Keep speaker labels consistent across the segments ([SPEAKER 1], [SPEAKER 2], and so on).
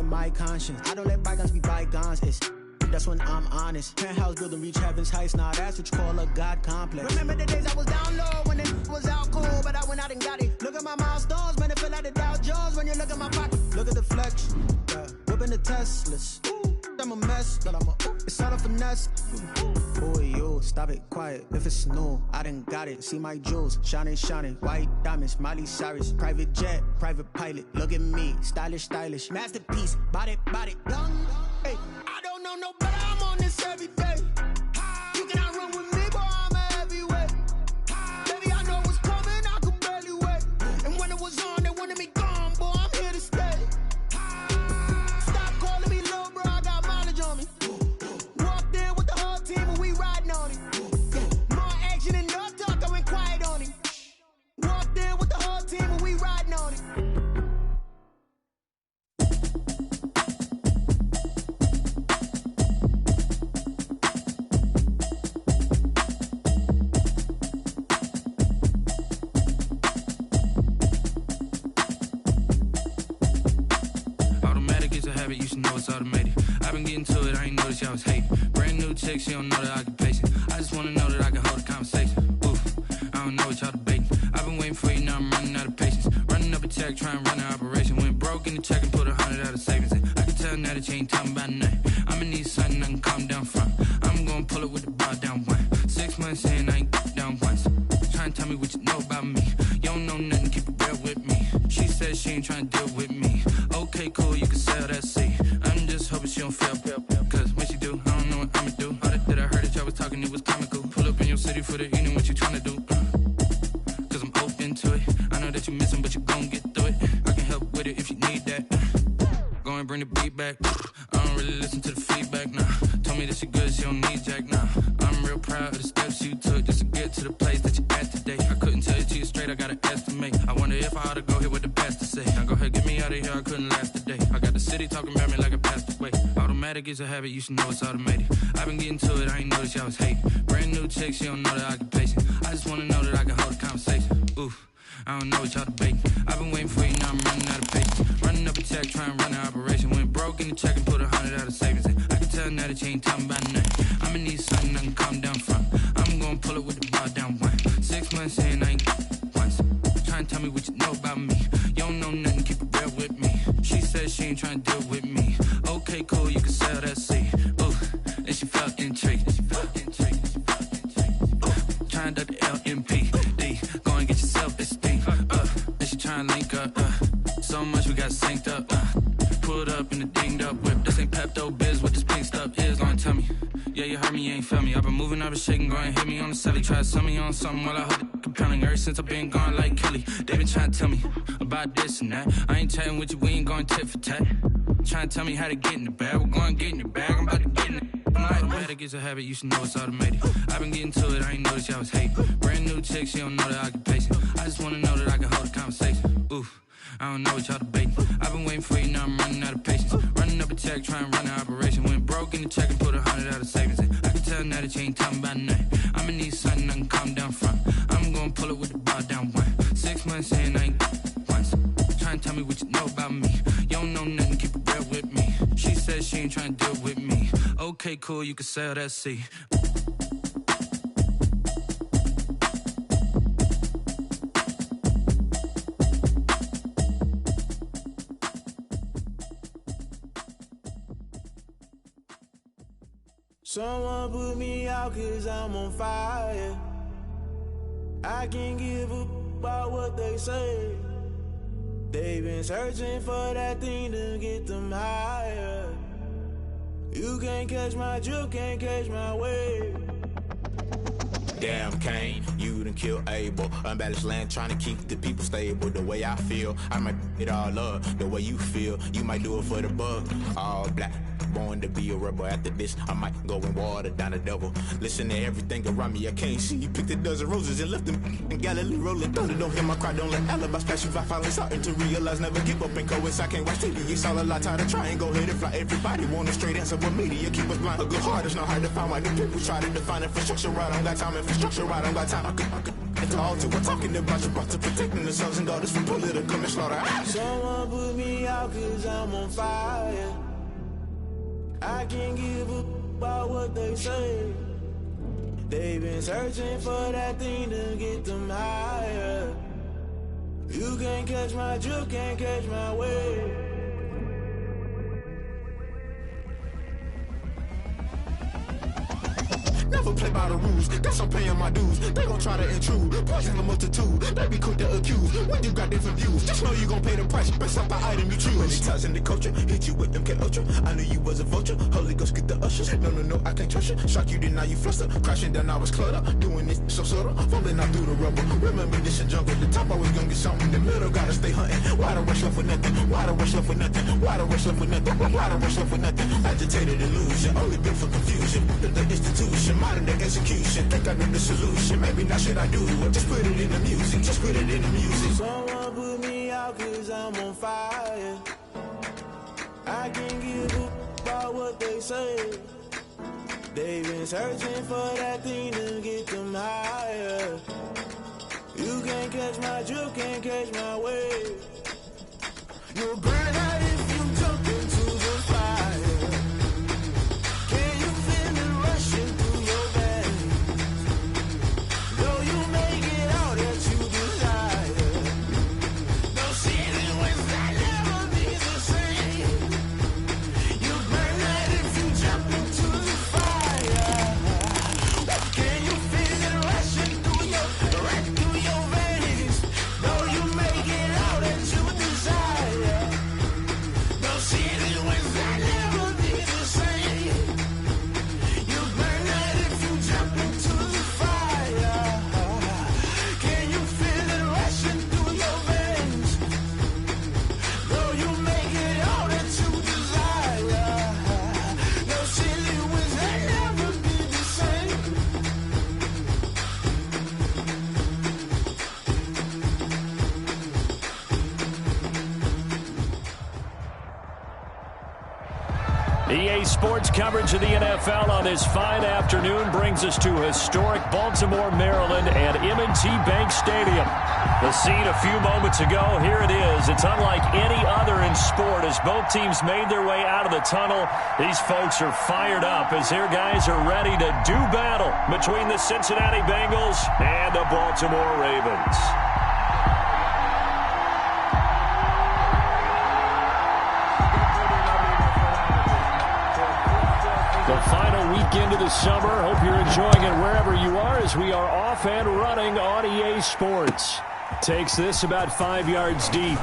[SPEAKER 1] my conscience. I don't let bygones be bygones, it's that's when I'm honest. Penthouse building, reach heaven's heights, now that's what you call a God complex. Remember the days I was down low when it was out cool, but I went out and got it. Look at my milestones, man, it feel like the Dow Jones when you look at my pocket. Look at the flex, yeah. Whipping the Teslas. I'm a mess, but it's all a finesse. Boy, you, stop it, quiet. If it's new, I done got it. See my jewels, shining, shining. White diamonds, Miley Cyrus. Private jet, private pilot. Look at me, stylish, stylish. Masterpiece, body, young. Hey, I don't know no better, I'm on this every day. You cannot run with me, boy, I'm a heavyweight. Baby, I know what's coming, I could barely wait. And when it was on, they wanted me gone, boy, I'm here to stay. Stop calling me little bro, I got mileage on me. Walked in with the whole team and we riding on it. More action and no talk, I went quiet on it. Walked in with the whole team and we riding on it.
[SPEAKER 2] You should know it's automated. I've been getting to it, I ain't noticed y'all was hating. Brand new chick, she don't know the occupation. I just wanna know that I can hold a conversation. Oof, I don't know what y'all debating. I've been waiting for you, now I'm running out of patience. Running up a check, trying to run an operation. Went broke in the check and put 100 out of savings in. I can tell now that you ain't talking about nothing. I'ma need something I can calm down from. I'm gonna pull it with the bar down one. 6 months in, I ain't down once. Trying to tell me what you know about me. You don't know nothing, keep it real with me. She said she ain't trying to deal with me. Okay, cool, you can sell that seat. I'm just hoping she don't fail. Cause when she do, I don't know what I'ma do. All that I heard that y'all was talking, it was comical. Pull up in your city for the evening, what you tryna do? Cause I'm open to it. I know that you missing, but you gon' get through it. I can help with it if you need that. Go and bring the beat back. I don't really listen to the feedback, nah. Told me that she good, she don't need jack, nah. I'm real proud of the steps you took just to get to the place that you at today. I couldn't tell you to you straight, I gotta estimate. I wonder if I ought to go here with the best to say. Now go ahead, get me out of here, I couldn't last a day. I got the city talking about me like I passed away. Automatic is a habit, you should know it's automated. I've been getting to it, I ain't noticed y'all was hating. Brand new chick, she don't know the occupation. I just wanna know that I can hold a conversation. Oof, I don't know what y'all debating. I've been waiting for you, now I'm running out of patience. Running up a check, trying to run an operation. Went broke in the check and put 100 out of savings in. I can tell now that you ain't talking about nothing. I'ma need something I can calm down from. I'm gonna pull it with the bar down one. 6 months in, I ain't once. Trying to tell me what you know about me. You don't know nothing, keep it real with me. She said she ain't trying to deal with me. Okay, cool, you can sell that seat. Ooh, and she felt intrigued. Trying to duck the LMPD. Go and get your self-esteem. And she trying to link up. So much we got synced up. Pulled up in the dinged up whip. This ain't Pepto-Biz, what this pink stuff is. Gonna tell me. Yeah, you heard me, you ain't felt me. I've been moving, I've been shaking, go and hit me on the celly. Try to sell me on something while I hold it compelling. Ever since I've been gone like Kelly, they been trying to tell me about this and that. I ain't chatting with you, we ain't going tit for tat. Trying to tell me how to get in the bag. We're going to get in the bag, I'm about to get in it. Automatic is a habit, you should know it's automated. I've been getting to it, I ain't noticed y'all was hating. Brand new chick, she don't know the occupation. I just wanna know that I can hold a conversation. Oof, I don't know what y'all debating. I've been waiting for you, now I'm running out of patience. Running up a check, trying to run an operation. Went broke in the check and put 100 out of savings in. I can tell now that you ain't talking about nothing. I'ma need something I can calm down from. I'm gonna pull it with the bar down one. 6 months in, I ain't once. Trying to tell me what you know about me. You don't know nothing, keep it real with me. She said she ain't trying to deal with me. Okay, cool, you can sell that seat.
[SPEAKER 3] Someone put me out cause I'm on fire. I can't give a about what they say. They've been searching for that thing to get them higher. You can't catch my drift, can't catch my wave.
[SPEAKER 4] Damn Kane, you done killed Abel. Unbalanced land, trying to keep the people stable. The way I feel, I might it all up. The way you feel, you might do it for the buck. All black, born to be a rebel. After this, I might go and water down the devil. Listen to everything around me, I can't see. Picked a dozen roses and left them in Galilee rolling thunder. Don't hear my cry, don't let alibis pass you by. Finally starting to realize, never give up and coincide. I can't watch TV, it's all a lot. Tired of trying, go ahead and fly. Everybody want a straight answer, but media keep us blind. A good heart is not hard to find. Why the people try to define infrastructure right? I don't got time, infrastructure right? I don't got time. I could it's all to we're talking about you brought to protecting the sons and daughters from political and slaughter.
[SPEAKER 3] Someone put me out cause I'm on fire. I can't give up about what they say. They've been searching for that thing to get them higher. You can't catch my drift, can't catch my wave.
[SPEAKER 4] Never play by the rules, guess I'm paying my dues. They gon' try to intrude, poison the multitude. They be quick to accuse, when you got different views. Just know you gon' pay the price, based off the item you choose. Many times in the culture, hit you with them K-Ultra. I knew you was a vulture, Holy Ghost get the ushers. No, I can't trust you. Shock you, then now you fluster. Crashing down, I was cluttered. Doing this so subtle, falling out through the rubble. Remember this a jungle, the top always gonna get something. In the middle, gotta stay hunting. Why the rush left for nothing? Why the rush left for nothing? Why the rush left for nothing? Why the rush left for nothing? Agitated illusion, only built for confusion. The institution, modern day execution. Think I know the solution, maybe not should I do it. Just put it in the music, just put it in the music.
[SPEAKER 3] Someone put me out cause I'm on fire. I can't give up about what they say. They've been searching for that thing to get them higher. You can't catch my drift, can't catch my wave. You'll burn out if you jump into the fire. Can you feel it rushing through your veins? Though you make it all that you desire. No ceiling was that never be the same. You burn out if you jump into the fire. Can you feel it rushing through your veins? Though you make it all that you desire. No ceiling was that never be the same. You burn out if you jump into the fire. Can you feel it rushing through your veins? Though you make it all that you desire. No ceiling was that never be the same.
[SPEAKER 5] EA Sports coverage of the NFL on this fine afternoon brings us to historic Baltimore, Maryland, and M&T Bank Stadium. The scene a few moments ago, here it is. It's unlike any other in sport as both teams made their way out of the tunnel. These folks are fired up as their guys are ready to do battle between the Cincinnati Bengals and the Baltimore Ravens. The final weekend of the summer. Hope you're enjoying it wherever you are as we are off and running on EA Sports. Takes this about 5 yards deep.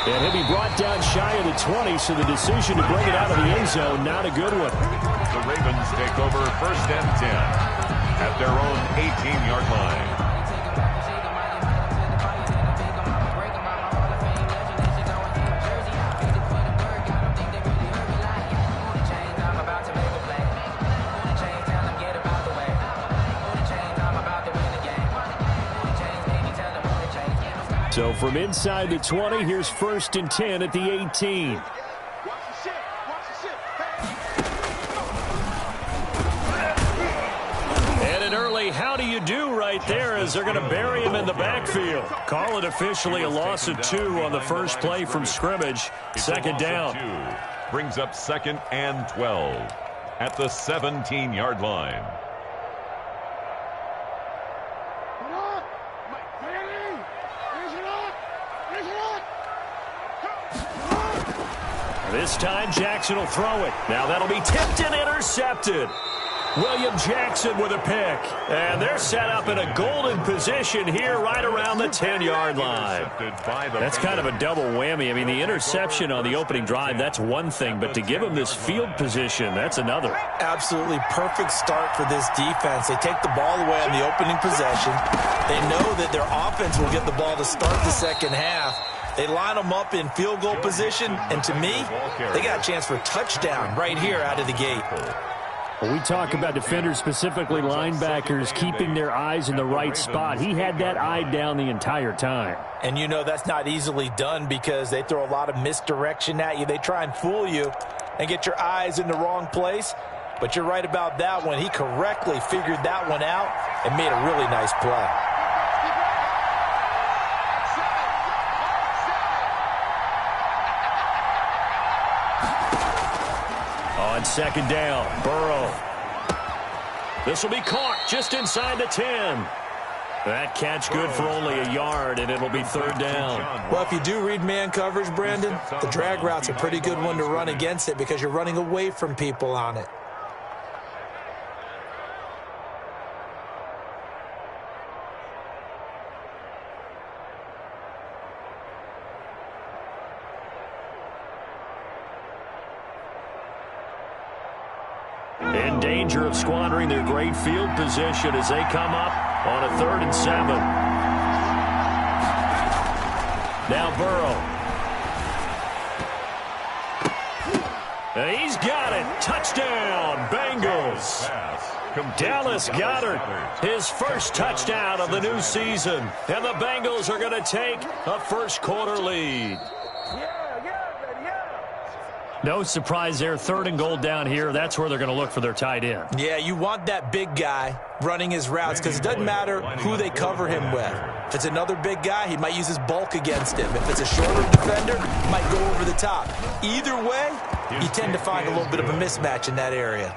[SPEAKER 5] And he'll be brought down shy of the 20, so the decision to bring it out of the end zone, not a good one.
[SPEAKER 6] The Ravens take over 1st and 10 at their own 18-yard line.
[SPEAKER 5] So from inside the 20, here's 1st and 10 at the 18. And an early how do you do right there as they're going to bury him in the backfield. Call it officially a loss of 2 on the first play from scrimmage. Second down.
[SPEAKER 6] Brings up 2nd and 12 at the 17-yard line. This time Jackson will throw it. Now that'll be tipped and intercepted.
[SPEAKER 5] William Jackson with a pick. And they're set up in a golden position here right around the 10-yard line. That's kind of a double whammy. I mean, the interception on the opening drive, that's one thing. But to give them this field position, that's another.
[SPEAKER 7] Absolutely perfect start for this defense. They take the ball away on the opening possession. They know that their offense will get the ball to start the second half. They line them up in field goal position. And to me, they got a chance for a touchdown right here out of the gate.
[SPEAKER 5] When we talk about defenders, specifically linebackers, keeping their eyes in the right spot, he had that eye down the entire time.
[SPEAKER 7] And you know that's not easily done because they throw a lot of misdirection at you. They try and fool you and get your eyes in the wrong place. But you're right about that one. He correctly figured that one out and made a really nice play.
[SPEAKER 5] On second down, Burrow. This will be caught just inside the 10. That catch good for only a yard, and it'll be third down.
[SPEAKER 7] Well, if you do read man coverage, Brandon, the drag route's a pretty good one to run against it because you're running away from people on it.
[SPEAKER 5] In danger of squandering their great field position as they come up on a 3rd and 7. Now Burrow. And he's got it. Touchdown, Bengals. Dallas Goedert, his first touchdown of the new season. And the Bengals are going to take a first-quarter lead. No surprise there, 3rd and goal down here. That's where they're going to look for their tight end.
[SPEAKER 7] Yeah, you want that big guy running his routes because it doesn't matter who they cover him with. If it's another big guy, he might use his bulk against him. If it's a shorter defender, he might go over the top. Either way, you tend to find a little bit of a mismatch in that area.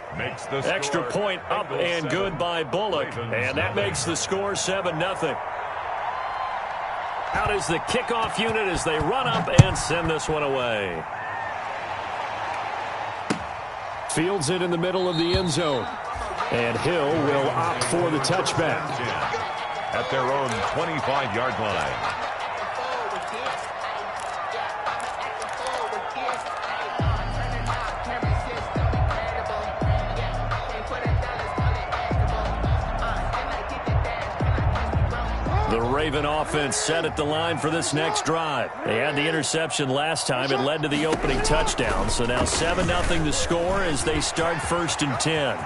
[SPEAKER 5] Extra point up and good by Bullock, and that makes the score 7-0. Out is the kickoff unit as they run up and send this one away. Fields it in the middle of the end zone. And Hill will opt for the touchback.
[SPEAKER 6] At their own 25-yard line.
[SPEAKER 5] The Raven offense set at the line for this next drive. They had the interception last time. It led to the opening touchdown. So now 7-0 the score as they start 1st and 10.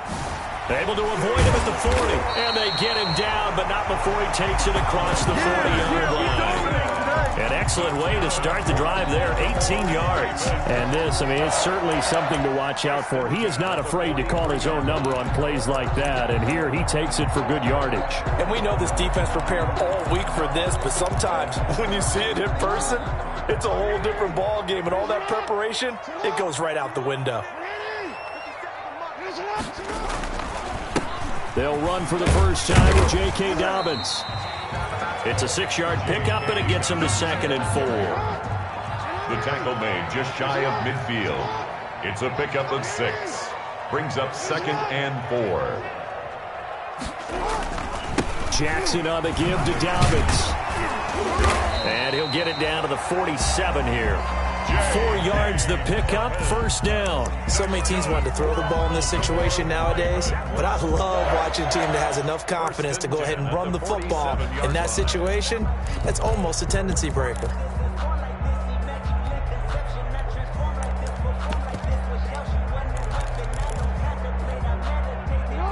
[SPEAKER 5] Able to avoid him at the 40. And they get him down, but not before he takes it across the 40-yard line. An excellent way to start the drive there, 18 yards. And this, I mean, it's certainly something to watch out for. He is not afraid to call his own number on plays like that. And here he takes it for good yardage.
[SPEAKER 7] And we know this defense prepared all week for this, but sometimes when you see it in person, it's a whole different ball game. And all that preparation, it goes right out the window.
[SPEAKER 5] They'll run for the first time with J.K. Dobbins. It's a 6-yard pickup, and it gets him to 2nd and 4.
[SPEAKER 6] The tackle made just shy of midfield. It's a pickup of 6. Brings up 2nd and 4.
[SPEAKER 5] Jackson on the give to Dobbins. And he'll get it down to the 47 here. 4 yards the pickup, 1st down.
[SPEAKER 7] So many teams want to throw the ball in this situation nowadays, but I love watching a team that has enough confidence to go ahead and run the football. In that situation, that's almost a tendency breaker.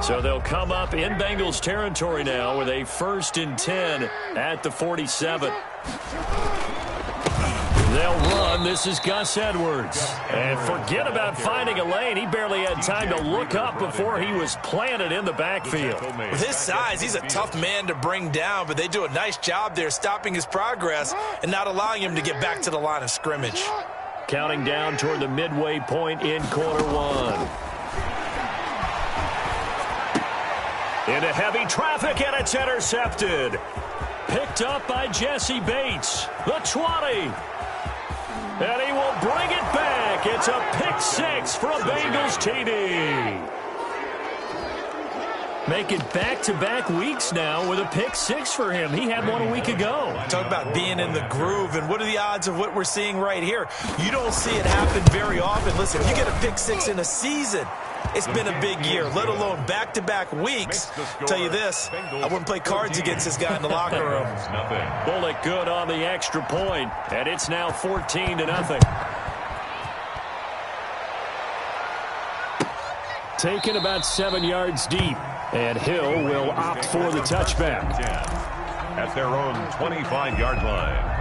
[SPEAKER 5] So they'll come up in Bengals territory now with a 1st and 10 at the 47. They'll run. This is Gus Edwards. And forget about finding a lane. He barely had time to look up before he was planted in the backfield.
[SPEAKER 7] With his size, he's a tough man to bring down, but they do a nice job there stopping his progress and not allowing him to get back to the line of scrimmage.
[SPEAKER 5] Counting down toward the midway point in quarter 1. Into heavy traffic, and it's intercepted. Picked up by Jesse Bates. The 20. And he will bring it back. It's a pick 6 for a Bengals TD. Making back-to-back weeks now with a pick six for him. He had one a week ago.
[SPEAKER 7] Talk about being in the groove, and what are the odds of what we're seeing right here? You don't see it happen very often. Listen, you get a pick six in a season, it's been a big year, let alone back-to-back weeks. Tell you this, I wouldn't play cards against this guy in the locker room.
[SPEAKER 5] Bullock good on the extra point, and it's now 14-0. Taken about 7 yards deep, and Hill will opt for the touchback.
[SPEAKER 6] At their own 25-yard line.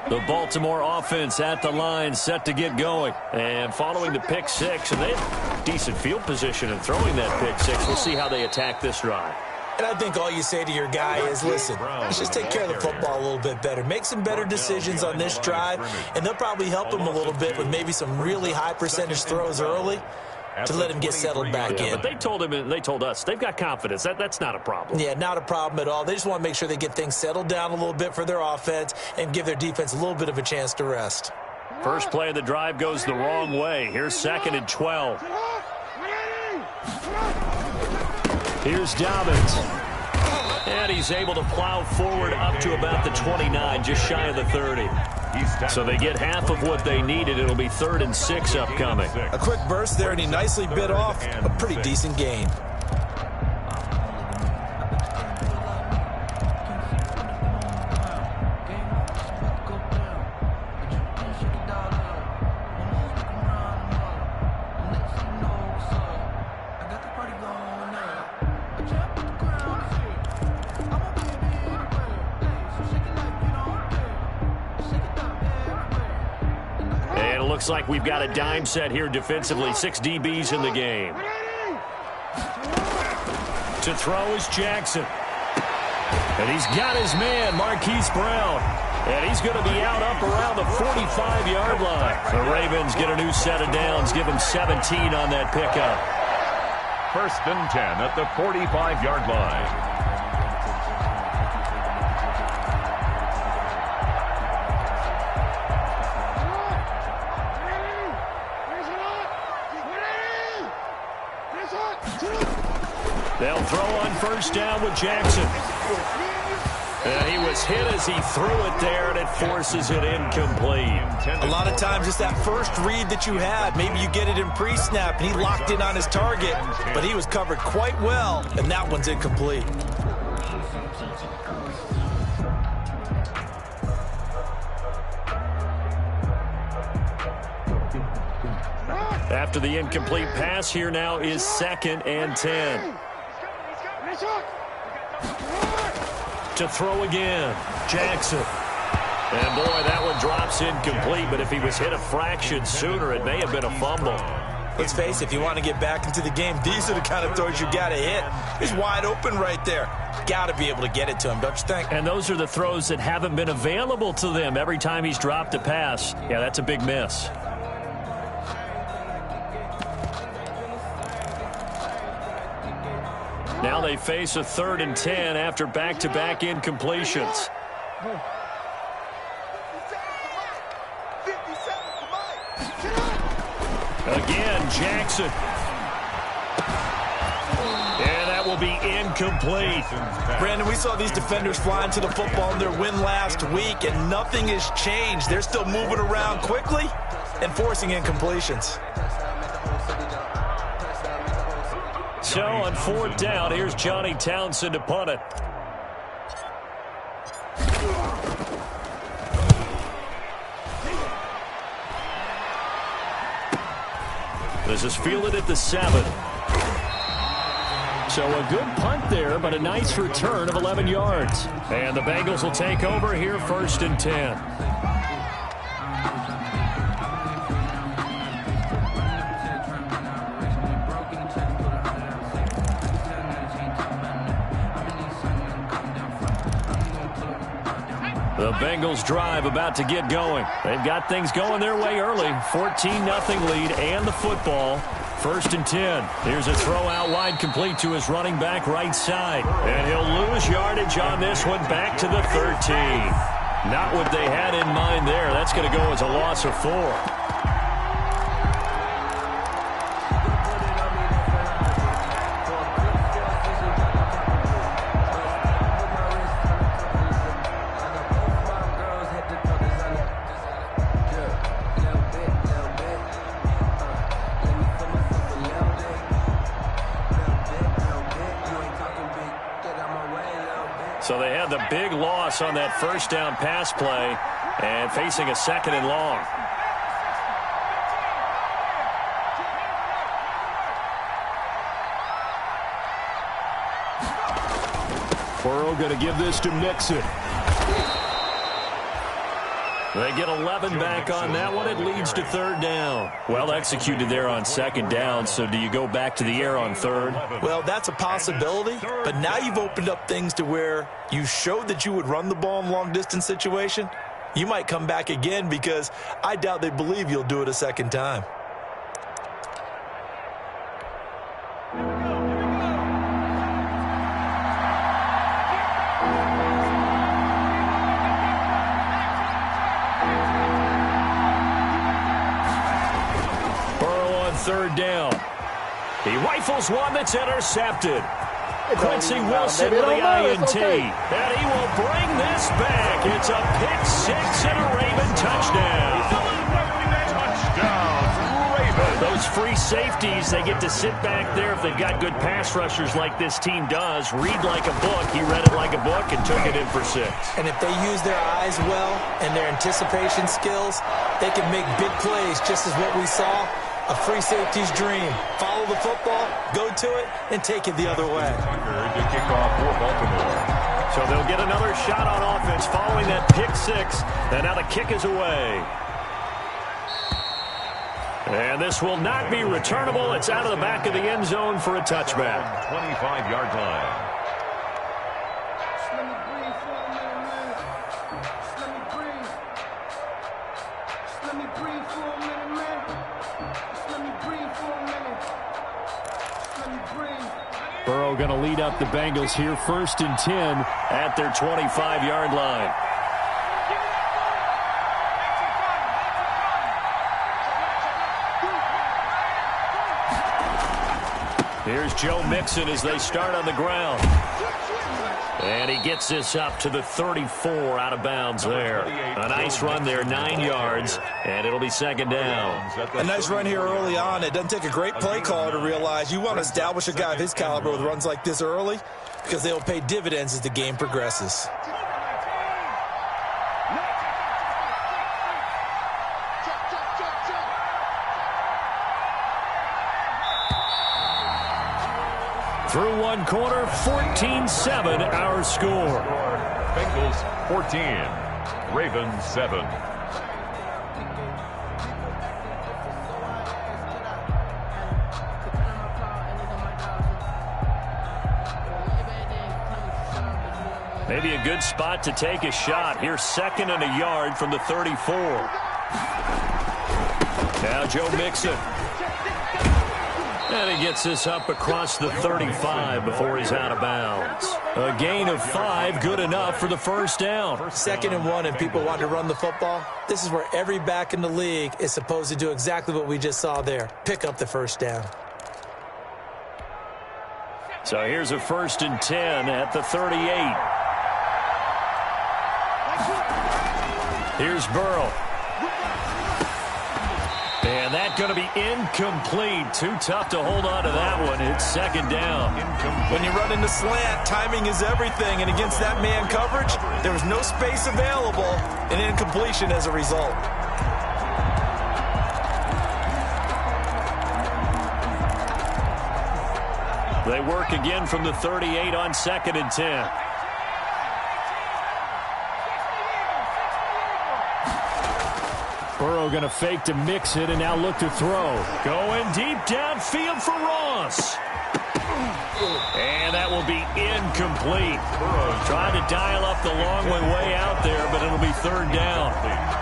[SPEAKER 5] The Baltimore offense at the line, set to get going. And following the pick six, and they have decent field position in throwing that pick six. We'll see how they attack this drive.
[SPEAKER 7] And I think all you say to your guy is, listen, let's just take care of the football a little bit better. Make some better decisions on this drive, and they'll probably help him a little bit with maybe some really high percentage throws early to let him get settled back in.
[SPEAKER 5] But they told us they've got confidence. That's not a problem.
[SPEAKER 7] Yeah, not a problem at all. They just want to make sure they get things settled down a little bit for their offense and give their defense a little bit of a chance to rest.
[SPEAKER 5] First play of the drive goes the wrong way. Here's 2nd and 12. Here's Dobbins. And he's able to plow forward up to about the 29, just shy of the 30. So they get half of what they needed. It'll be 3rd and 6 upcoming.
[SPEAKER 7] A quick burst there, and he nicely bit off a pretty decent gain.
[SPEAKER 5] Looks like we've got a dime set here defensively. 6 DBs in the game. To throw is Jackson. And he's got his man, Marquise Brown. And he's going to be out up around the 45-yard line. The Ravens get a new set of downs. Give them 17 on that pickup.
[SPEAKER 6] 1st and 10 at the 45-yard line.
[SPEAKER 5] They'll throw on 1st down with Jackson. And he was hit as he threw it there, and it forces it incomplete.
[SPEAKER 7] A lot of times it's that first read that you had. Maybe you get it in pre-snap, and he locked in on his target, but he was covered quite well, and that one's incomplete.
[SPEAKER 5] After the incomplete pass, here now is 2nd and 10. To throw again, Jackson. And boy, that one drops incomplete, but if he was hit a fraction sooner, it may have been a fumble.
[SPEAKER 7] Let's face it, if you want to get back into the game, these are the kind of throws you got to hit. He's wide open right there. Got to be able to get it to him, don't you think?
[SPEAKER 5] And those are the throws that haven't been available to them every time he's dropped a pass. Yeah, that's a big miss. Now they face a 3rd and 10 after back-to-back incompletions. Again, Jackson. And that will be incomplete.
[SPEAKER 7] Brandon, we saw these defenders flying to the football in their win last week, and nothing has changed. They're still moving around quickly and forcing incompletions.
[SPEAKER 5] So on 4th down, here's Johnny Townsend to punt it. This is fielded at the 7. So a good punt there, but a nice return of 11 yards. And the Bengals will take over here 1st and 10. The Bengals drive about to get going. They've got things going their way early. 14-0 lead and the football. 1st and 10. Here's a throw out wide complete to his running back right side. And he'll lose yardage on this one back to the 13. Not what they had in mind there. That's going to go as a loss of 4. So they had the big loss on that first down pass play and facing a 2nd and long.
[SPEAKER 8] Burrow going to give this to Mixon.
[SPEAKER 5] They get 11 back on that one. It leads to 3rd down. Well executed there on 2nd down, so do you go back to the air on 3rd?
[SPEAKER 7] Well, that's a possibility, but now you've opened up things to where you showed that you would run the ball in long-distance situation. You might come back again because I doubt they believe you'll do it a 2nd time.
[SPEAKER 5] on 3rd down. He rifles one that's intercepted. Quincy Wilson with the INT. And he will bring this back. It's a pick six and a Raven touchdown. Those free safeties, they get to sit back there if they've got good pass rushers like this team does. Read like a book. He read it like a book and took it in for 6.
[SPEAKER 7] And if they use their eyes well and their anticipation skills, they can make big plays, just as what we saw. A free safety's dream. Follow the football, go to it, and take it the other way.
[SPEAKER 6] To kick off for Baltimore.
[SPEAKER 5] So they'll get another shot on offense following that pick six. And now the kick is away. And this will not be returnable. It's out of the back of the end zone for a touchback.
[SPEAKER 6] 25-yard line.
[SPEAKER 8] Burrow going to lead up the Bengals here, 1st and 10
[SPEAKER 5] at their 25-yard line. Here's Joe Mixon as they start on the ground. And he gets this up to the 34 out of bounds there. A nice run there, 9 yards, and it'll be 2nd down.
[SPEAKER 7] A nice run here early on. It doesn't take a great play caller to realize you want to establish a guy of his caliber with runs like this early because they'll pay dividends as the game progresses.
[SPEAKER 5] Through one quarter, 14-7 our score.
[SPEAKER 6] Bengals 14, Ravens 7.
[SPEAKER 5] Maybe a good spot to take a shot. Here's 2nd and a yard from the 34. Now Joe Mixon. And he gets this up across the 35 before he's out of bounds. A gain of 5, good enough for the 1st down.
[SPEAKER 7] 2nd and 1, and people want to run the football. This is where every back in the league is supposed to do exactly what we just saw there. Pick up the 1st down.
[SPEAKER 5] So here's a 1st and 10 at the 38. Here's Burrow. And that's going to be incomplete. Too tough to hold on to that one. It's 2nd down.
[SPEAKER 7] When you run into slant, timing is everything. And against that man coverage, there was no space available, and incompletion as a result.
[SPEAKER 5] They work again from the 38 on 2nd and 10.
[SPEAKER 8] Burrow going to fake to mix it and now look to throw.
[SPEAKER 5] Going deep downfield for Ross. And that will will be incomplete. Trying to dial up the long way out there, but it'll be third down.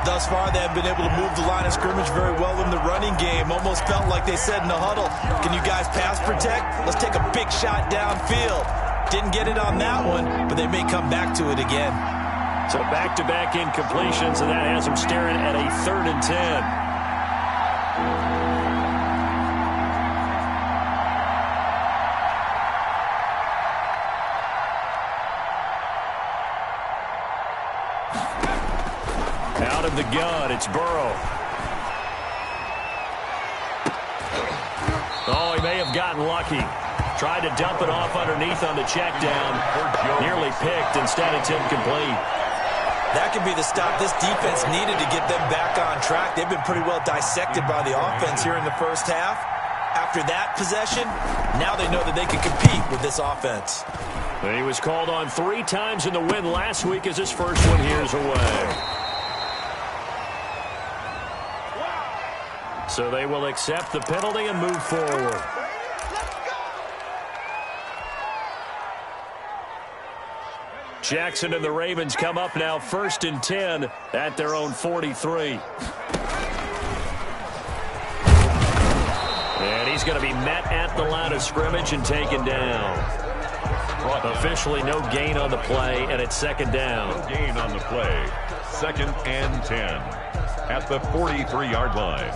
[SPEAKER 7] Thus far, they have been able to move the line of scrimmage very well in the running game. Almost felt like they said in the huddle, can you guys pass protect? Let's take a big shot downfield. Didn't get it on that one, but they may come back to it again.
[SPEAKER 5] So back-to-back incompletions, and that has them staring at a 3rd and 10. Out of the gun, it's Burrow. Oh, he may have gotten lucky. Tried to dump it off underneath on the check down. Nearly picked. Instead, it's incomplete.
[SPEAKER 7] That could be the stop this defense needed to get them back on track. They've been pretty well dissected by the offense here in the first half. After that possession, now they know that they can compete with this offense.
[SPEAKER 5] He was called on 3 times in the win last week as his first one here's away. So they will accept the penalty and move forward. Jackson and the Ravens come up now 1st and 10 at their own 43. And he's going to be met at the line of scrimmage and taken down. Officially no gain on the play, and it's 2nd down.
[SPEAKER 6] No gain on the play. 2nd and 10 at the 43-yard line.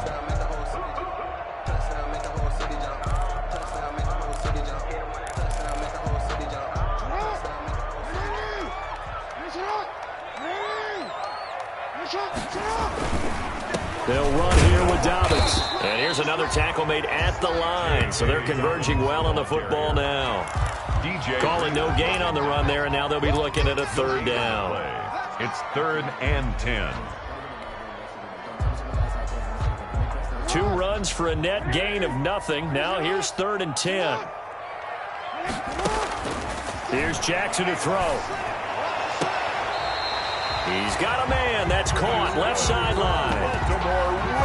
[SPEAKER 5] They'll run here with Dobbins. And here's another tackle made at the line. So they're converging well on the football now. Calling no gain on the run there, and now they'll be looking at a 3rd down.
[SPEAKER 6] It's 3rd and 10.
[SPEAKER 5] 2 runs for a net gain of nothing. Now here's 3rd and 10. Here's Jackson to throw. He's got a man. That's caught. Left sideline.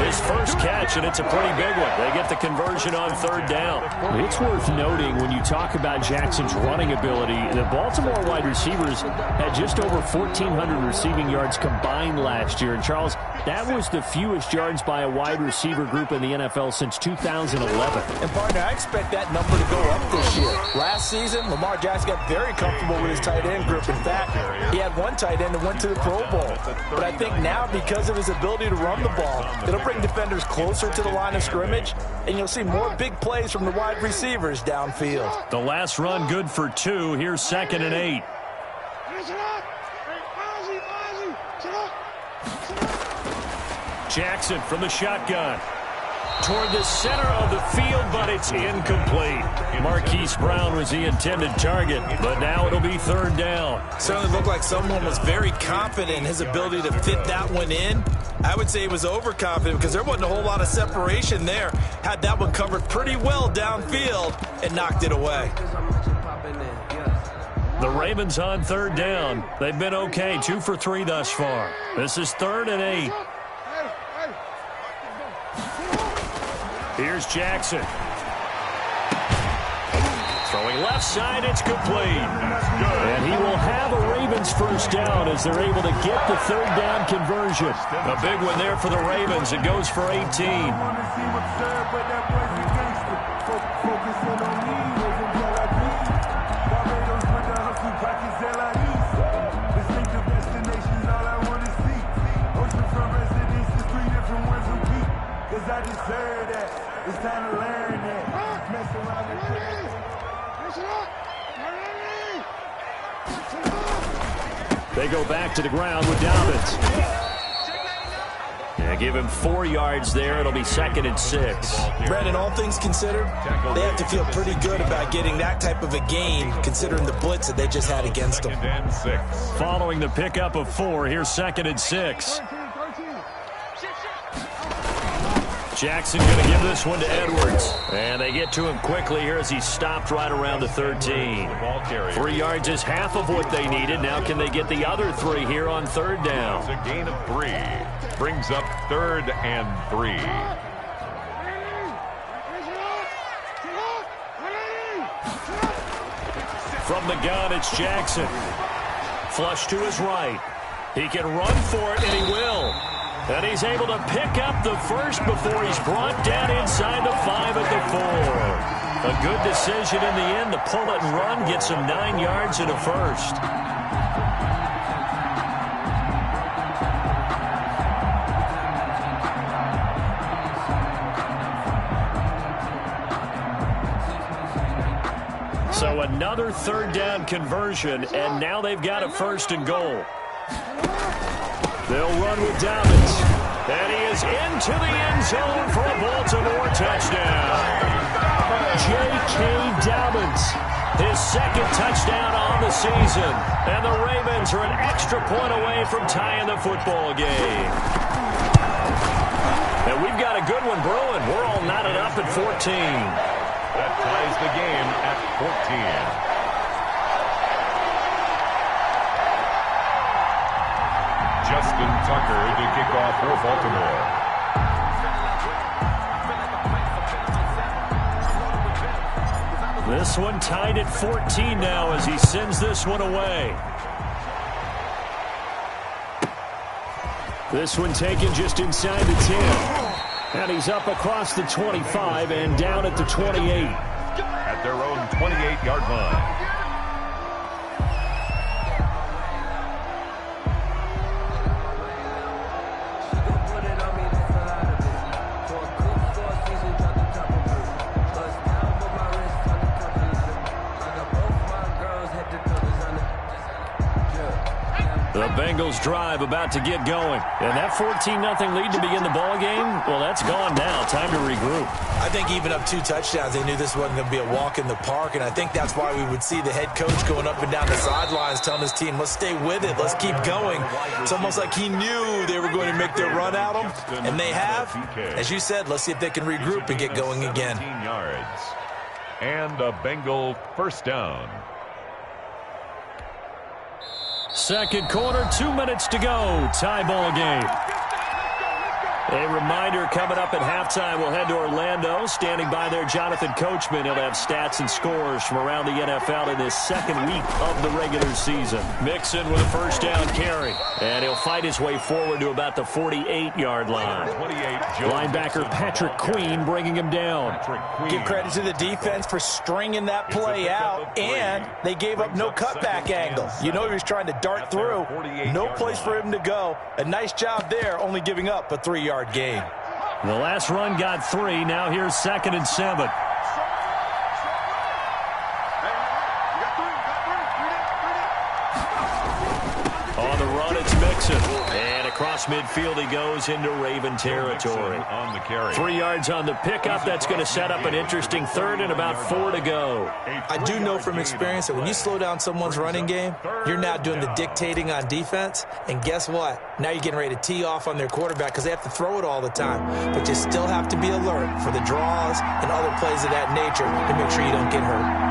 [SPEAKER 5] His first catch, and it's a pretty big one. They get the conversion on 3rd down.
[SPEAKER 8] It's worth noting when you talk about Jackson's running ability, the Baltimore wide receivers had just over 1,400 receiving yards combined last year. And, Charles, that was the fewest yards by a wide receiver group in the NFL since 2011.
[SPEAKER 7] And, partner, I expect that number to go up this year. Last season, Lamar Jackson got very comfortable with his tight end group. In fact, he had one tight end that went to the Pro Bowl. But I think now, because of his ability to run the ball, it'll bring defenders closer to the line of scrimmage, and you'll see more big plays from the wide receivers downfield.
[SPEAKER 5] The last run good for 2. Here's 2nd and 8. Jackson from the shotgun. Toward the center of the field, but it's incomplete. Marquise Brown was the intended target, but now it'll be 3rd down.
[SPEAKER 7] Certainly looked like someone was very confident in his ability to fit that one in. I would say he was overconfident because there wasn't a whole lot of separation there. Had that one covered pretty well downfield and knocked it away.
[SPEAKER 5] The Ravens on 3rd down. They've been okay, 2 for 3 thus far. This is 3rd and 8. Here's Jackson. Throwing left side, it's complete. And he will have a Ravens first down as they're able to get the 3rd down conversion. A big one there for the Ravens. It goes for 18.
[SPEAKER 3] It's time to learn that. Mess around and
[SPEAKER 5] They go back to the ground with Dobbins. Yeah, give him 4 yards there. It'll be 2nd and 6.
[SPEAKER 7] Brandon, all things considered, they have to feel pretty good about getting that type of a gain, considering the blitz that they just had against them.
[SPEAKER 5] Following the pickup of 4, here's 2nd and 6. Jackson going to give this one to Edwards. And they get to him quickly here as he stopped right around the 13. 3 yards is half of what they needed. Now can they get the other 3 here on 3rd down?
[SPEAKER 6] It's a gain of 3. Brings up 3rd and 3.
[SPEAKER 5] From the gun, it's Jackson. Flush to his right. He can run for it, and he will. And he's able to pick up the first before he's brought down inside the 5 at the 4. A good decision in the end to pull it and run, get some 9 yards and a first. So another third down conversion, and now they've got a 1st and goal. They'll run with Dobbins, and he is into the end zone for a Baltimore touchdown. J.K. Dobbins, his 2nd touchdown on the season, and the Ravens are an extra point away from tying the football game. And we've got a good one brewing. We're all knotted up at 14.
[SPEAKER 6] That ties the game at 14. Justin Tucker to kick off for Baltimore.
[SPEAKER 5] This one tied at 14 now as he sends this one away. This one taken just inside the 10. And he's up across the 25 and down at the 28.
[SPEAKER 6] At their own 28-yard line.
[SPEAKER 5] The Bengals drive about to get going. And that 14-0 lead to begin the ball game, well, that's gone now. Time to regroup.
[SPEAKER 7] I think even up 2 touchdowns, they knew this wasn't going to be a walk in the park, and I think that's why we would see the head coach going up and down the sidelines telling his team, let's stay with it, let's keep going. It's almost like he knew they were going to make their run at him, and they have. As you said, let's see if they can regroup and get going again.
[SPEAKER 6] Yards. And a Bengal 1st down.
[SPEAKER 5] Second quarter, 2 minutes to go. Tie ball game. A reminder coming up at halftime, we'll head to Orlando. Standing by there, Jonathan Coachman. He'll have stats and scores from around the NFL in this 2nd week of the regular season. Mixon with a 1st down carry. And he'll fight his way forward to about the 48-yard line. Linebacker Patrick Queen bringing him down.
[SPEAKER 7] Give credit to the defense for stringing that play out, and they gave up no cutback angle. You know he was trying to dart through. No place for him to go. A nice job there, only giving up a 3-yard gain.
[SPEAKER 5] The last run got 3. Now here's 2nd and 7. On the run, it's Mixon. And across midfield he goes into Raven territory.
[SPEAKER 6] On the carry.
[SPEAKER 5] 3 yards on the pickup. That's going to set up an interesting 3rd and about 4 to go.
[SPEAKER 7] I do know from experience that when you slow down someone's running game, you're now doing the dictating on defense. And guess what? Now you're getting ready to tee off on their quarterback because they have to throw it all the time. But you still have to be alert for the draws and other plays of that nature to make sure you don't get hurt.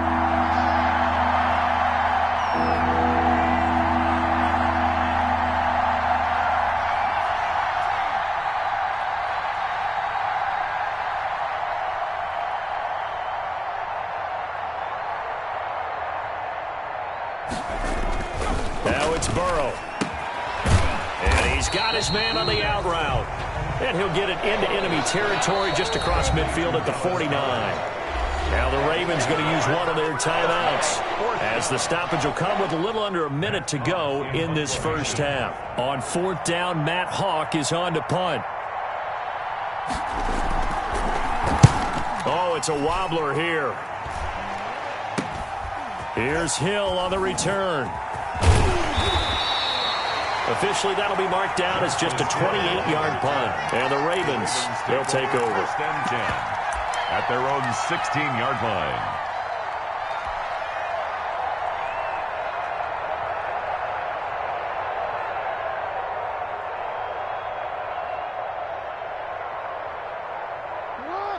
[SPEAKER 5] Now it's Burrow. And he's got his man on the out route. And he'll get it into enemy territory just across midfield at the 49. Now the Ravens going to use one of their timeouts as the stoppage will come with a little under a minute to go in this first half. On 4th down, Matt Hawk is on to punt. Oh, it's a wobbler here. Here's Hill on the return. Officially, that'll be marked down as just a 28-yard punt. And the Ravens, they'll take over.
[SPEAKER 6] 1st and 10 at their own 16-yard line.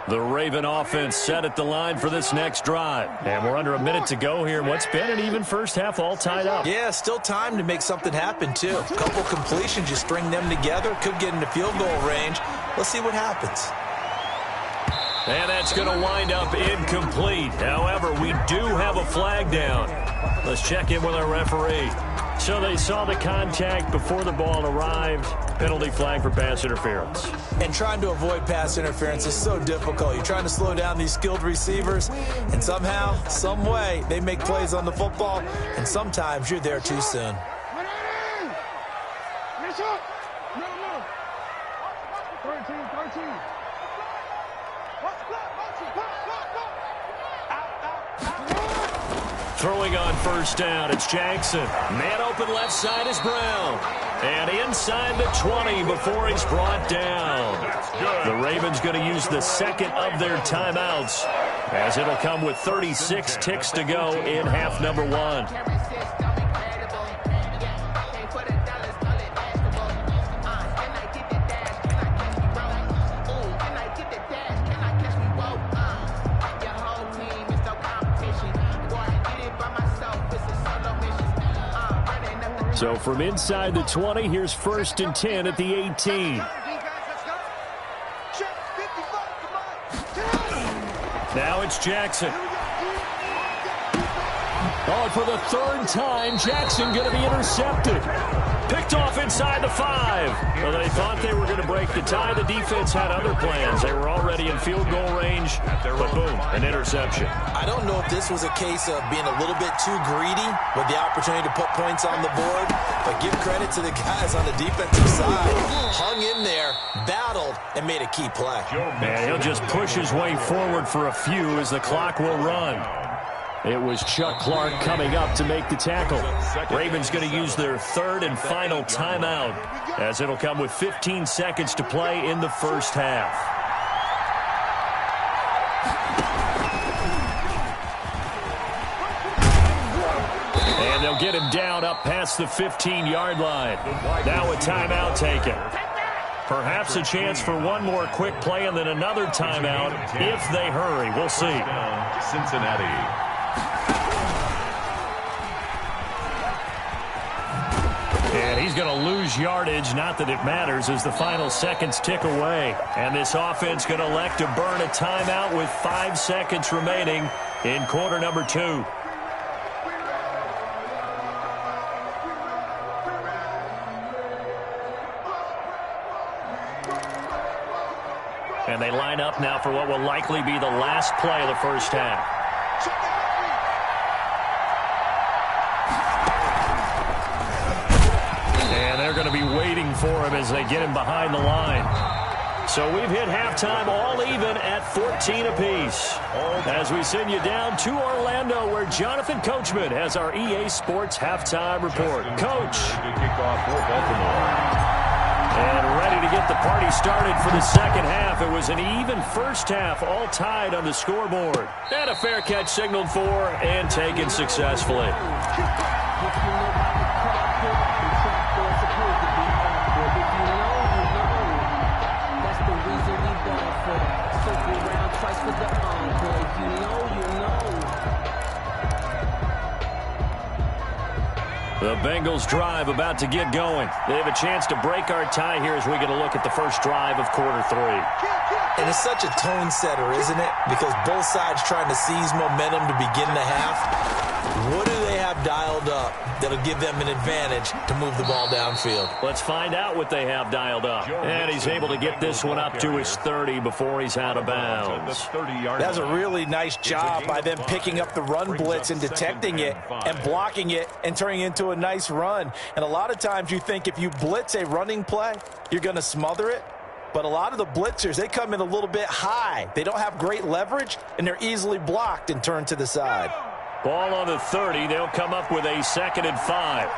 [SPEAKER 5] The Raven offense set at the line for this next drive. And we're under a minute to go here. What's been an even first half all tied up.
[SPEAKER 7] Yeah, still time to make something happen, too. A couple completions, you string them together. Could get into field goal range. Let's see what happens.
[SPEAKER 5] And that's going to wind up incomplete. However, we do have a flag down. Let's check in with our referee. So they saw the contact before the ball arrived. Penalty flag for pass interference.
[SPEAKER 7] And trying to avoid pass interference is so difficult. You're trying to slow down these skilled receivers, and somehow, some way, they make plays on the football, and sometimes you're there too soon.
[SPEAKER 5] Throwing on first down, it's Jackson. Man open left side is Brown. And inside the 20 before he's brought down. The Ravens going to use the second of their timeouts, as it'll come with 36 ticks to go in half number 1. So from inside the 20, here's 1st and 10 at the 18. Now it's Jackson. Oh, and for the 3rd time, Jackson going to be intercepted. Picked off inside the 5. Well, they thought they were going to break the tie. The defense had other plans. They were already in field goal range, but boom, an interception.
[SPEAKER 7] I don't know if this was a case of being a little bit too greedy with the opportunity to put points on the board, but give credit to the guys on the defensive side. Hung in there, battled, and made a key play.
[SPEAKER 5] And he'll just push his way forward for a few as the clock will run. It was Chuck Clark coming up to make the tackle. Ravens going to use their 3rd and final timeout, as it'll come with 15 seconds to play in the first half. And they'll get him down up past the 15-yard line. Now a timeout taken. Perhaps a chance for one more quick play and then another timeout if they hurry. We'll see.
[SPEAKER 6] Cincinnati.
[SPEAKER 5] And he's going to lose yardage, not that it matters, as the final seconds tick away. And this offense going to elect to burn a timeout with 5 seconds remaining in quarter number 2. And they line up now for what will likely be the last play of the first half. They're going to be waiting for him as they get him behind the line. So we've hit halftime all even at 14 apiece. As we send you down to Orlando, where Jonathan Coachman has our EA Sports halftime report. Coach. And ready to get the party started for the second half. It was an even first half, all tied on the scoreboard. And a fair catch signaled for and taken successfully. The Bengals drive about to get going. They have a chance to break our tie here as we get a look at the first drive of quarter 3.
[SPEAKER 7] And it's such a tone setter, isn't it? Because both sides trying to seize momentum to begin the half. What do they have dialed up that'll give them an advantage to move the ball downfield?
[SPEAKER 5] Let's find out what they have dialed up. And he's able to get this one up to his 30 before he's out of bounds.
[SPEAKER 7] That's a really nice job by them picking up the run blitz and detecting it and blocking it and turning it into a nice run. And a lot of times you think if you blitz a running play, you're going to smother it. But a lot of the blitzers, they come in a little bit high. They don't have great leverage, and they're easily blocked and turned to the side.
[SPEAKER 5] Ball on the 30. They'll come up with a 2nd and 5.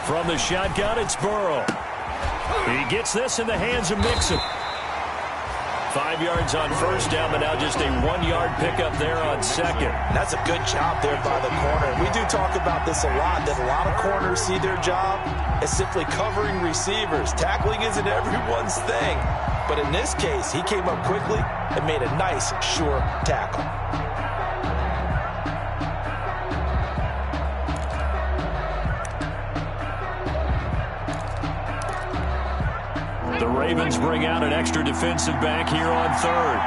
[SPEAKER 5] From the shotgun, it's Burrow. He gets this in the hands of Mixon. 5 yards on first down, but now just a 1-yard pickup there on second.
[SPEAKER 7] That's a good job there by the corner. We do talk about this a lot, that a lot of corners see their job as simply covering receivers. Tackling isn't everyone's thing. But in this case, he came up quickly and made a nice, sure tackle.
[SPEAKER 5] The Ravens bring out an extra defensive back here on third.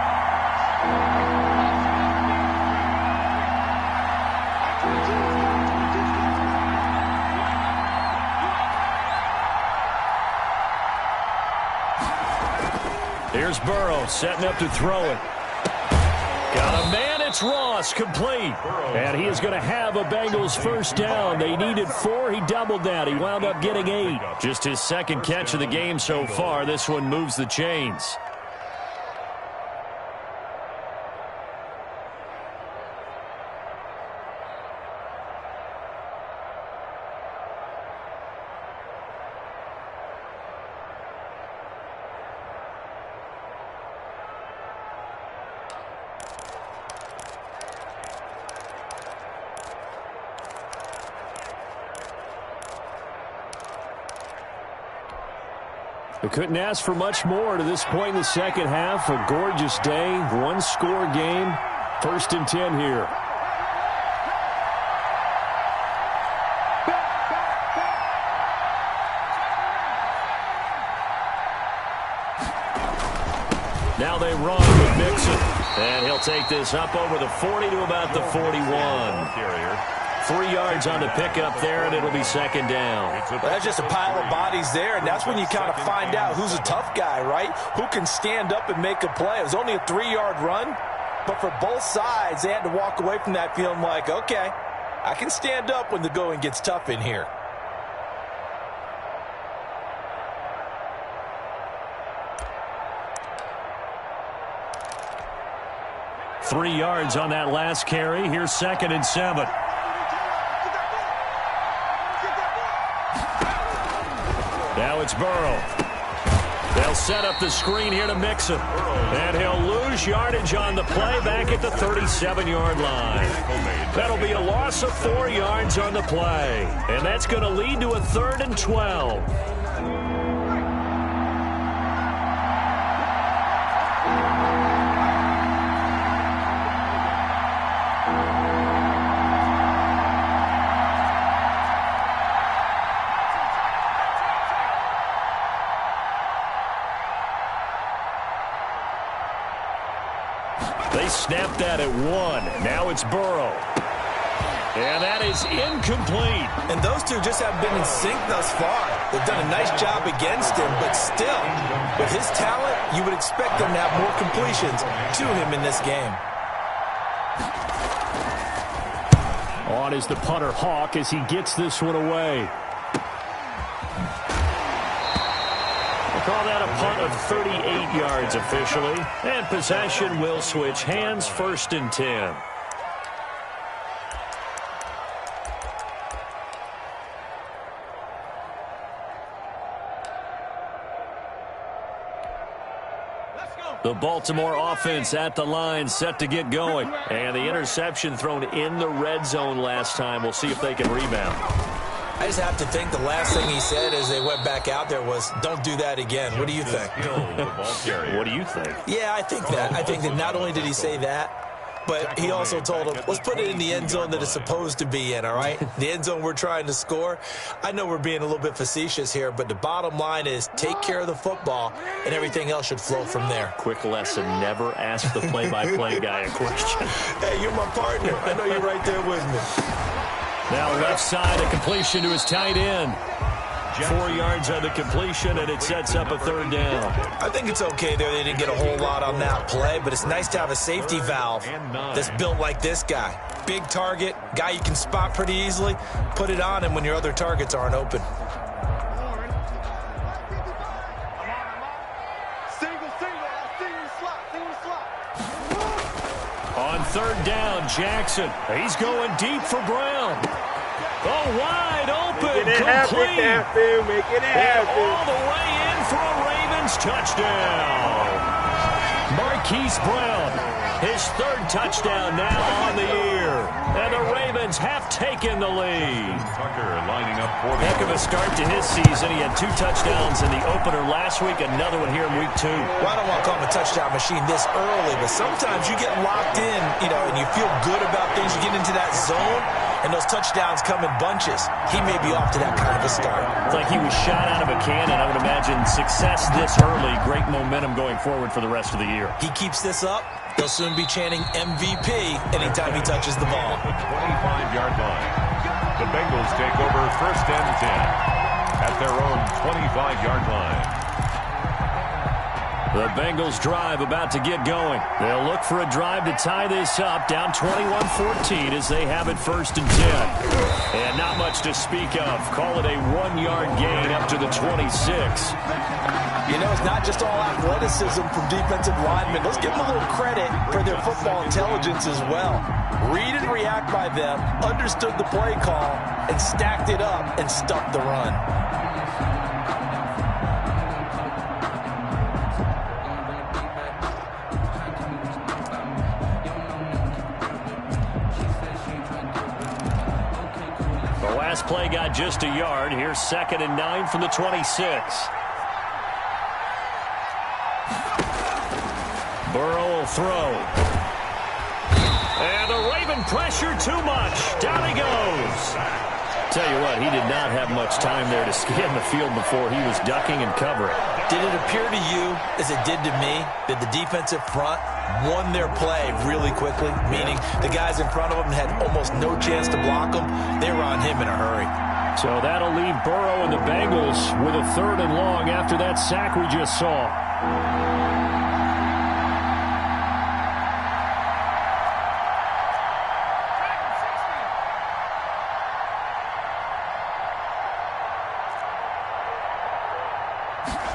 [SPEAKER 5] Here's Burrow setting up to throw it. Got a man, it's Ross, complete. And he is going to have a Bengals first down. They needed 4, he doubled that. He wound up getting 8. Just his second catch of the game so far. This one moves the chains. They couldn't ask for much more to this point in the second half. A gorgeous day, one-score game. 1st and 10 here. Now they run with Mixon. And he'll take this up over the 40 to about the 41. 3 yards on the pickup there, and it'll be second down.
[SPEAKER 7] Well, that's just a pile of bodies there, and that's when you kind of find out who's a tough guy, right? Who can stand up and make a play. It was only a 3-yard run, but for both sides, they had to walk away from that feeling like, okay, I can stand up when the going gets tough in here.
[SPEAKER 5] Three yards on that last carry. Here's 2nd and 7. Now it's Burrow. They'll set up the screen here to Mixon. And he'll lose yardage on the play back at the 37-yard line. That'll be a loss of 4 yards on the play. And that's going to lead to a 3rd and 12. They snapped that at 1. Now it's Burrow. And that is incomplete.
[SPEAKER 7] And those two just haven't been in sync thus far. They've done a nice job against him, but still, with his talent, you would expect them to have more completions to him in this game.
[SPEAKER 5] On is the punter Hawk as he gets this one away. Call that a punt of 38 yards officially. And possession will switch hands. 1st and 10. The Baltimore offense at the line, set to get going. And the interception thrown in the red zone last time. We'll see if they can rebound.
[SPEAKER 7] I just have to think the last thing he said as they went back out there was, don't do that again. What do you think?
[SPEAKER 5] What do you think?
[SPEAKER 7] Yeah, I think that. I think that not only did he say that, but he also told him, let's put it in the end zone that it's supposed to be in, all right? The end zone we're trying to score. I know we're being a little bit facetious here, but the bottom line is take care of the football, and everything else should flow from there.
[SPEAKER 5] Quick lesson, never ask the play-by-play guy a question.
[SPEAKER 7] Hey, you're my partner. I know you're right there with me.
[SPEAKER 5] Now left side, a completion to his tight end. 4 yards on the completion, and it sets up a 3rd down.
[SPEAKER 7] I think it's okay there. They didn't get a whole lot on that play, but it's nice to have a safety valve that's built like this guy. Big target, guy you can spot pretty easily. Put it on him when your other targets aren't open.
[SPEAKER 5] On 3rd down, Jackson. He's going deep for Brown. Oh, wide open.
[SPEAKER 9] Make it happen, Matthew. Make it happen.
[SPEAKER 5] All the way in for a Ravens touchdown. Marquise Brown, his 3rd touchdown now on the year. And the Ravens have taken the lead.
[SPEAKER 6] Tucker lining up for
[SPEAKER 5] Heck of a start to his season. He had 2 touchdowns in the opener last week, another one here in week 2.
[SPEAKER 7] Well, I don't want to call him a touchdown machine this early, but sometimes you get locked in, and you feel good about things. You get into that zone, and those touchdowns come in bunches. He may be off to that kind of a start.
[SPEAKER 8] It's like he was shot out of a cannon. I would imagine success this early, great momentum going forward for the rest of the year.
[SPEAKER 7] He keeps this up, they'll soon be chanting MVP anytime he touches the ball.
[SPEAKER 6] The 25-yard line. The Bengals take over 1st and 10 at their own 25-yard line.
[SPEAKER 8] The Bengals drive about to get going. They'll look for a drive to tie this up, down 21-14 as they have it 1st and 10. And not much to speak of. Call it a 1-yard gain up to the 26.
[SPEAKER 7] You know, it's not just all athleticism from defensive linemen. Let's give them a little credit for their football intelligence as well. Read and react by them, understood the play call, and stacked it up and stuck the run.
[SPEAKER 8] The last play got just a yard. Here's 2nd and 9 from the 26. Burrow will throw. And the Raven pressure too much. Down he goes. Tell you what, he did not have much time there to scan the field before he was ducking and covering.
[SPEAKER 7] Did it appear to you, as it did to me, that the defensive front won their play really quickly? Meaning the guys in front of them had almost no chance to block him. They were on him in a hurry.
[SPEAKER 8] So that'll leave Burrow and the Bengals with a 3rd and long after that sack we just saw.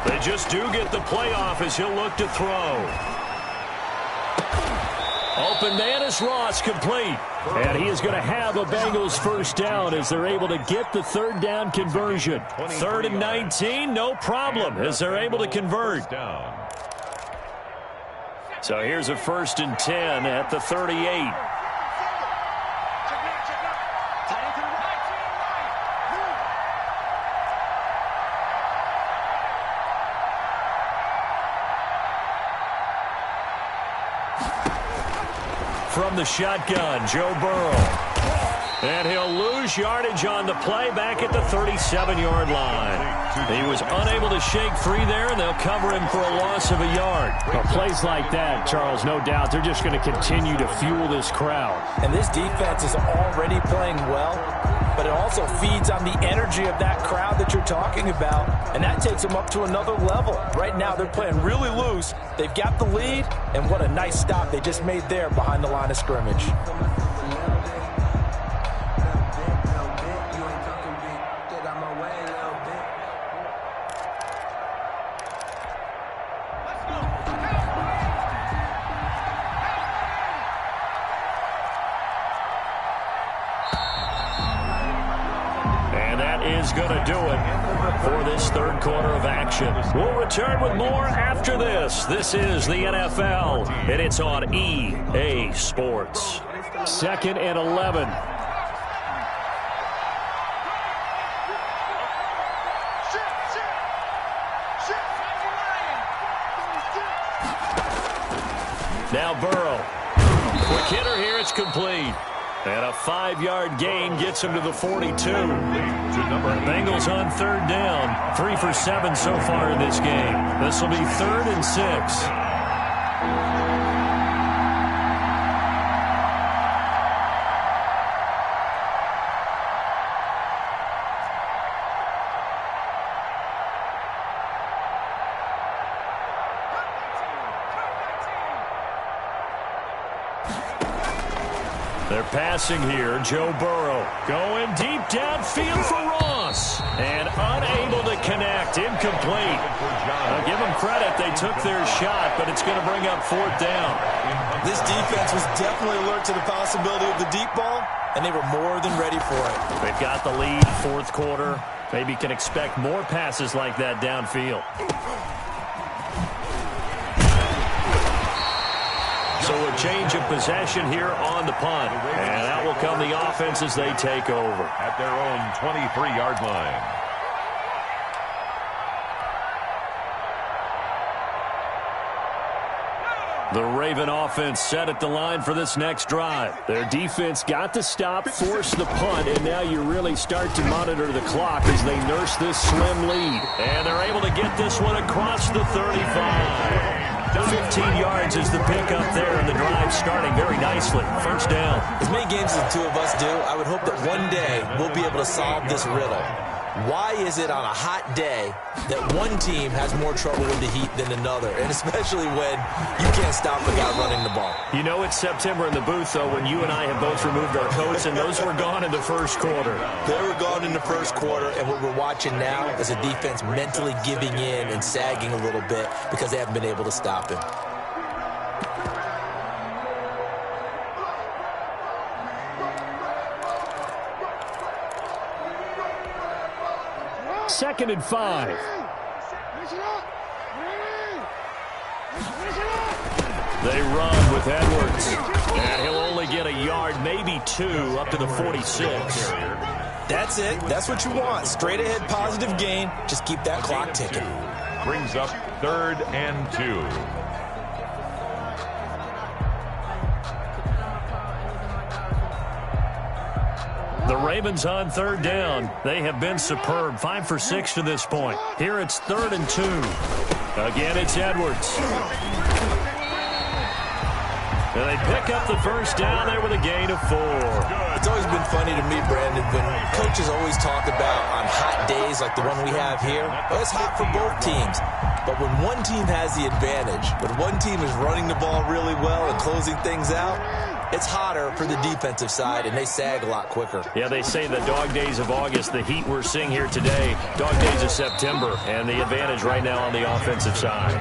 [SPEAKER 8] They just do get the playoff as he'll look to throw. Open man is Ross, complete. And he is going to have a Bengals 1st down as they're able to get the 3rd down conversion. 3rd and 19, no problem as they're able to convert. So here's a 1st and 10 at the 38. From the shotgun, Joe Burrow. And he'll lose yardage on the play back at the 37-yard line. He was unable to shake free there, and they'll cover him for a loss of a yard. Well, plays like that, Charles, no doubt, they're just going to continue to fuel this crowd.
[SPEAKER 7] And this defense is already playing well, but it also feeds on the energy of that crowd that you're talking about, and that takes them up to another level. Right now, they're playing really loose. They've got the lead, and what a nice stop they just made there behind the line of scrimmage.
[SPEAKER 8] Is going to do it for this 3rd quarter of action. We'll return with more after this. This is the NFL, and it's on EA Sports. 2nd and 11. Now Burrow. Quick hitter here, it's complete. And a 5-yard gain gets him to the 42. Bengals on 3rd down. 3 for 7 so far in this game. This will be 3rd and 6. They're passing here. Joe Burrow going deep downfield for Ross. And unable to connect. Incomplete. I'll give them credit. They took their shot, but it's going to bring up 4th down.
[SPEAKER 7] This defense was definitely alert to the possibility of the deep ball, and they were more than ready for it.
[SPEAKER 8] They've got the lead, 4th quarter. Maybe can expect more passes like that downfield. So a change of possession here on the punt. And that will come the offense as they take over.
[SPEAKER 6] At their own 23-yard line.
[SPEAKER 5] The Raven offense set at the line for this next drive.
[SPEAKER 8] Their defense got the stop, forced the punt, and now you really start to monitor the clock as they nurse this slim lead.
[SPEAKER 5] And they're able to get this one across the 35. 15 yards is the pickup there, and the drive starting very nicely. First down.
[SPEAKER 7] As many games as the two of us do, I would hope that one day we'll be able to solve this riddle. Why is it on a hot day that one team has more trouble with the heat than another, and especially when you can't stop a guy running the ball?
[SPEAKER 5] You know it's September in the booth, though, when you and I have both removed our coats, and those were gone in the first quarter.
[SPEAKER 7] They were gone in the first quarter, and what we're watching now is a defense mentally giving in and sagging a little bit because they haven't been able to stop him.
[SPEAKER 8] Second and 5.
[SPEAKER 5] They run with Edwards. And he'll only get a yard, maybe 2, up to the 46.
[SPEAKER 7] That's it. That's what you want. Straight ahead positive gain. Just keep that clock ticking.
[SPEAKER 6] Brings up 3rd and 2.
[SPEAKER 5] The Ravens on 3rd down. They have been superb. 5 for 6 to this point. Here it's 3rd and 2. Again, it's Edwards. And they pick up the first down there with a gain of 4.
[SPEAKER 7] It's always been funny to me, Brandon, when coaches always talk about on hot days like the one we have here, well, it's hot for both teams. But when one team has the advantage, when one team is running the ball really well and closing things out, it's hotter for the defensive side, and they sag a lot quicker.
[SPEAKER 5] Yeah, they say the dog days of August, the heat we're seeing here today, dog days of September, and the advantage right now on the offensive side.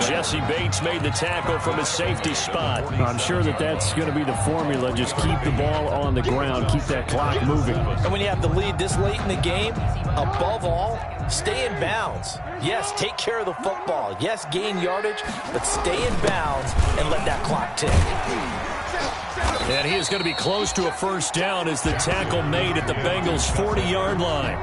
[SPEAKER 5] Jesse Bates made the tackle from his safety spot.
[SPEAKER 8] I'm sure that's going to be the formula. Just keep the ball on the ground, keep that clock moving.
[SPEAKER 7] And when you have the lead this late in the game, above all, stay in bounds. Yes, take care of the football. Yes, gain yardage, but stay in bounds and let that clock tick.
[SPEAKER 5] And he is going to be close to a first down as the tackle made at the Bengals' 40-yard line.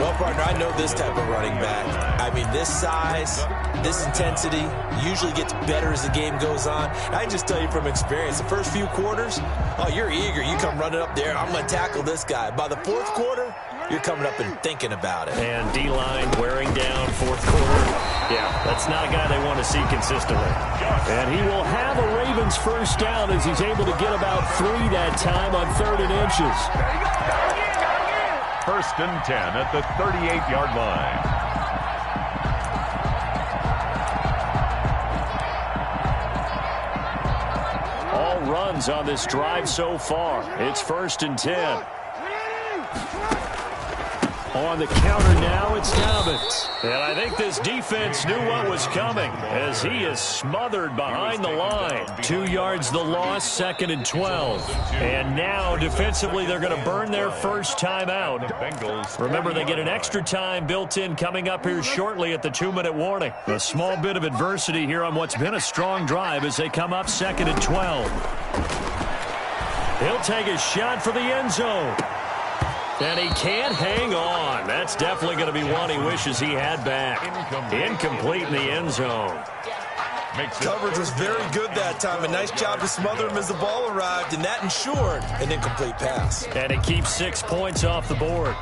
[SPEAKER 7] Well, partner, I know this type of running back. I mean, this size, this intensity usually gets better as the game goes on. I just tell you from experience, the first few quarters, oh, you're eager. You come running up there, I'm going to tackle this guy. By the fourth quarter, you're coming up and thinking about it.
[SPEAKER 5] And D-line wearing down fourth quarter. Yeah, that's not a guy they want to see consistently.
[SPEAKER 8] And he will have a Ravens first down as he's able to get about 3 that time on 3rd and inches.
[SPEAKER 6] 1st and 10 at the 38-yard line.
[SPEAKER 5] All runs on this drive so far. It's 1st and 10. On the counter now, it's Dobbins. And I think this defense knew what was coming as he is smothered behind the line. 2 yards the loss, 2nd and 12. And now, defensively, they're going to burn their first timeout. Remember, they get an extra time built in coming up here shortly at the 2-minute warning. A small bit of adversity here on what's been a strong drive as they come up 2nd and 12. He'll take a shot for the end zone. And he can't hang on. That's definitely going to be one he wishes he had back. Incomplete in the end zone.
[SPEAKER 7] Coverage was very good that time. A nice job to smother him as the ball arrived, and that ensured an incomplete pass.
[SPEAKER 5] And it keeps 6 points off the board.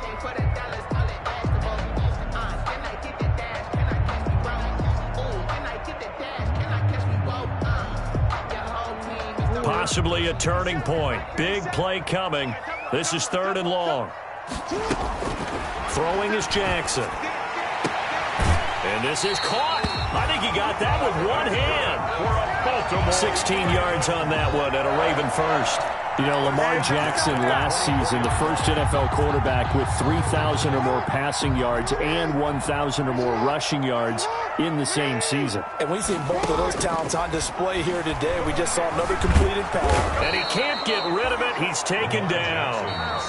[SPEAKER 5] Possibly a turning point. Big play coming. This is 3rd and long. Throwing is Jackson. And this is caught. I think he got that with one hand. 16 yards on that one and a Raven first.
[SPEAKER 8] You know, Lamar Jackson last season, the first NFL quarterback with 3,000 or more passing yards and 1,000 or more rushing yards in the same season.
[SPEAKER 7] And we've seen both of those talents on display here today. We just saw another completed pass.
[SPEAKER 5] And he can't get rid of it. He's taken down.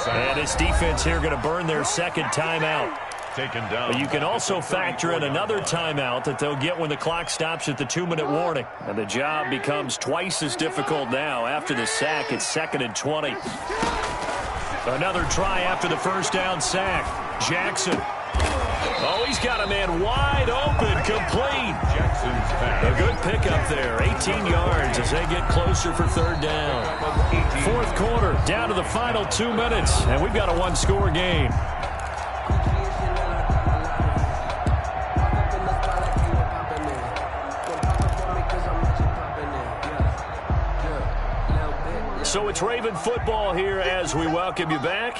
[SPEAKER 5] And his defense here going to burn their second timeout. But you can also factor in another timeout that they'll get when the clock stops at the 2-minute warning. And the job becomes twice as difficult now. After the sack, it's 2nd and 20. Another try after the first down sack. Jackson Oh, he's got a man wide open, complete.
[SPEAKER 6] Jackson's pass.
[SPEAKER 5] A good pickup there, 18 yards as they get closer for third down. Fourth quarter, down to the final 2 minutes, and we've got a one-score game. So it's Raven football here as we welcome you back.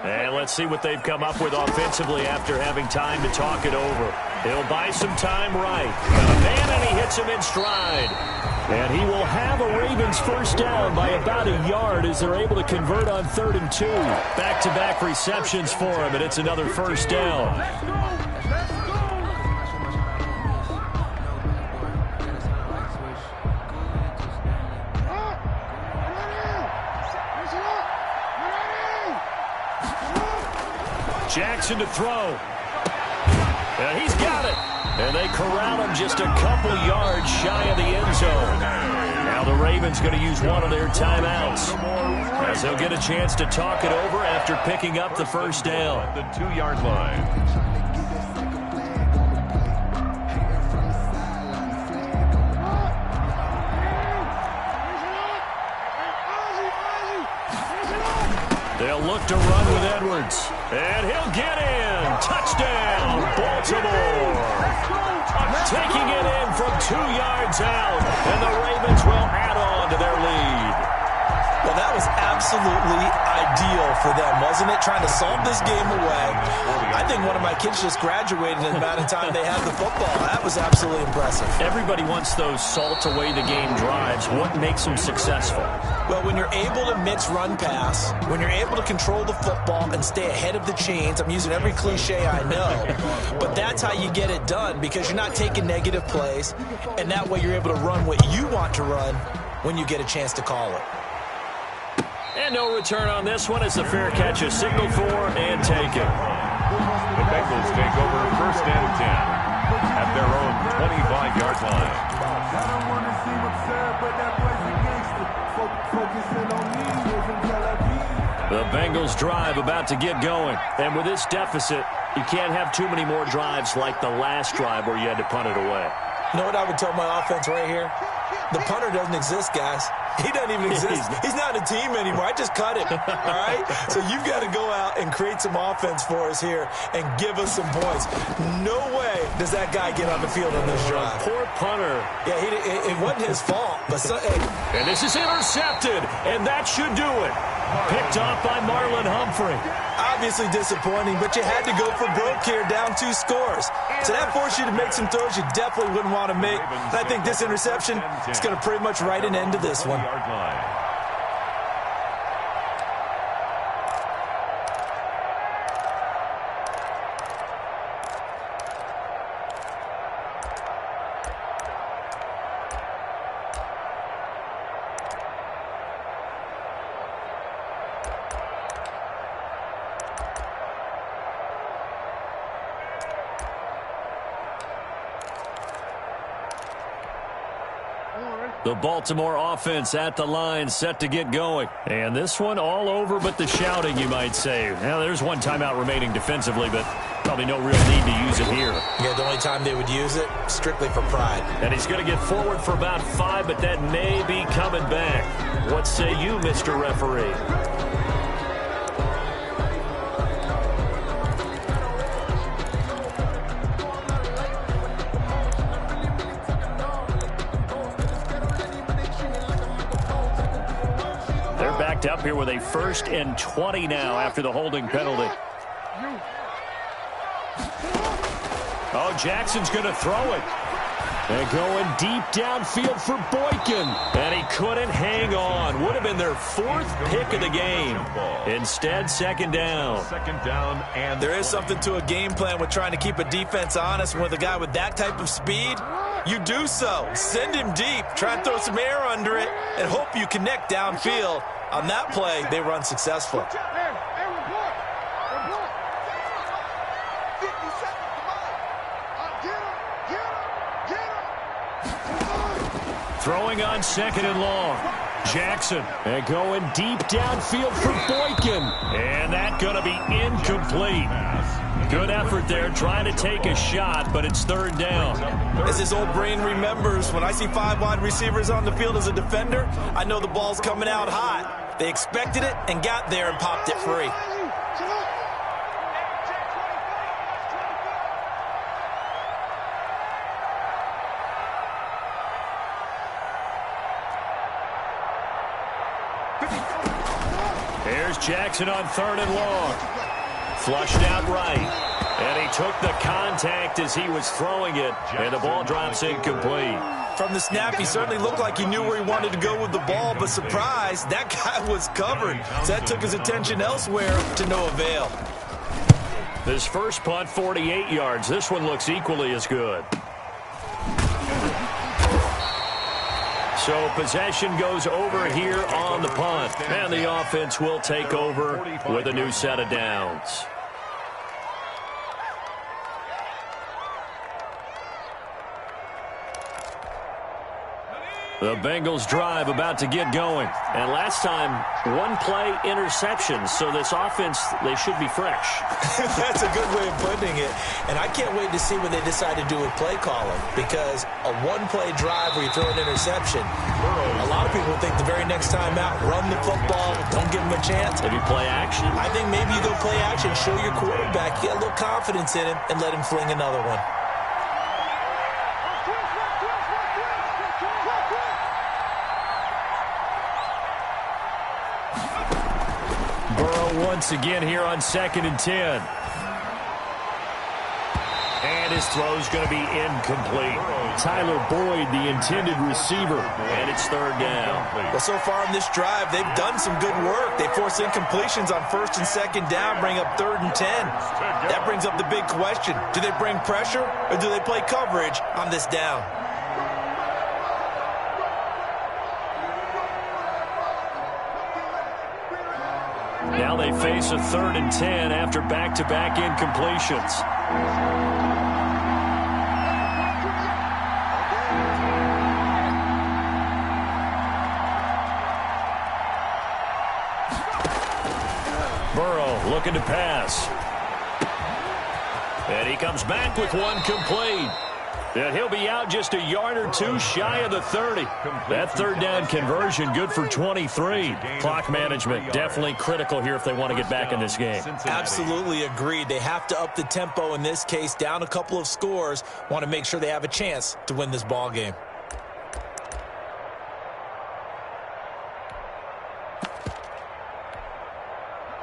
[SPEAKER 5] And let's see what they've come up with offensively after having time to talk it over. He'll buy some time right. Got a man, and he hits him in stride. And he will have a Ravens first down by about a yard as they're able to convert on 3rd and 2. Back-to-back receptions for him, and it's another first down. Jackson to throw. And he's got it. And they corral him just a couple yards shy of the end zone. Now the Ravens going to use one of their timeouts, as they'll get a chance to talk it over after picking up the first down.
[SPEAKER 6] At the 2-yard line.
[SPEAKER 5] They'll look to run with Edwards. And he'll get in. Touchdown, Baltimore. Taking it in from 2 yards out. And the Ravens will add on to their lead.
[SPEAKER 7] Well, that was absolutely ideal for them, wasn't it? Trying to solve this game away. I think one of my kids just graduated in the amount of time they had the football. That was absolutely impressive.
[SPEAKER 5] Everybody wants those salt-away-the-game drives. What makes them successful?
[SPEAKER 7] Well, when you're able to mix run-pass, when you're able to control the football and stay ahead of the chains, I'm using every cliche I know, but that's how you get it done, because you're not taking negative plays, and that way you're able to run what you want to run when you get a chance to call it.
[SPEAKER 5] And no return on this one as the fair catch is signaled for and taken.
[SPEAKER 6] The Bengals take over 1st and 10 at their own 25-yard line.
[SPEAKER 5] The Bengals drive about to get going. And with this deficit, you can't have too many more drives like the last drive where you had to punt it away.
[SPEAKER 7] You know what I would tell my offense right here? The punter doesn't exist, guys. He doesn't even exist. He's not a team anymore. I just cut him, all right? So you've got to go out and create some offense for us here and give us some points. No way does that guy get on the field on this drive.
[SPEAKER 5] Poor punter.
[SPEAKER 7] Yeah, it wasn't his fault. But
[SPEAKER 5] and this is intercepted, and that should do it. Picked off by Marlon Humphrey.
[SPEAKER 7] Obviously disappointing, but you had to go for broke here, down 2 scores. So that forced you to make some throws you definitely wouldn't want to make. And I think this interception is going to pretty much write an end to this one.
[SPEAKER 5] The Baltimore offense at the line, set to get going. And this one all over but the shouting, you might say. Now, there's one timeout remaining defensively, but probably no real need to use it here.
[SPEAKER 7] Yeah, the only time they would use it, strictly for pride.
[SPEAKER 5] And he's going to get forward for about 5, but that may be coming back. What say you, Mr. Referee? Up here with a 1st and 20 now after the holding penalty. Oh, Jackson's going to throw it. And going deep downfield for Boykin. And he couldn't hang on. Would have been their 4th pick of the game. Instead, 2nd down.
[SPEAKER 6] 2nd down, and
[SPEAKER 7] there is something to a game plan with trying to keep a defense honest. With a guy with that type of speed, you do so. Send him deep. Try and throw some air under it and hope you connect downfield. On that play, they run successful.
[SPEAKER 5] Throwing on 2nd and long. Jackson, and going deep downfield for Boykin. And that's going to be incomplete. Good effort there, trying to take a shot, but it's third down.
[SPEAKER 7] As his old brain remembers, when I see 5 wide receivers on the field as a defender, I know the ball's coming out hot. They expected it and got there and popped it free.
[SPEAKER 5] Here's Jackson on 3rd and long. Flushed out right. And he took the contact as he was throwing it. And the ball drops incomplete.
[SPEAKER 7] From the snap, he certainly looked like he knew where he wanted to go with the ball, but surprise, that guy was covered. So that took his attention elsewhere to no avail.
[SPEAKER 5] This first punt, 48 yards. This one looks equally as good. So possession goes over here on the punt. And the offense will take over with a new set of downs. The Bengals drive about to get going. And last time, 1-play interception. So this offense, they should be fresh.
[SPEAKER 7] That's a good way of putting it. And I can't wait to see what they decide to do with play calling. Because a 1-play drive where you throw an interception, a lot of people think the very next time out, run the football, don't give them a chance.
[SPEAKER 5] Maybe play action.
[SPEAKER 7] I think maybe you go play action, show your quarterback, get a little confidence in him, and let him fling another one.
[SPEAKER 5] Once again here on 2nd and 10. And his throw's going to be incomplete. Tyler Boyd, the intended receiver, and it's 3rd down.
[SPEAKER 7] Well, so far in this drive, they've done some good work. They force incompletions on 1st and 2nd down, bring up 3rd and 10. That brings up the big question. Do they bring pressure, or do they play coverage on this down?
[SPEAKER 5] Now they face a 3rd and 10 after back-to-back incompletions. Burrow looking to pass. And he comes back with one complete. And he'll be out just a yard or two shy of the 30. That 3rd down conversion good for 23. Clock management definitely critical here if they want to get back in this game.
[SPEAKER 7] Absolutely agreed. They have to up the tempo in this case, down a couple of scores. Want to make sure they have a chance to win this ball game.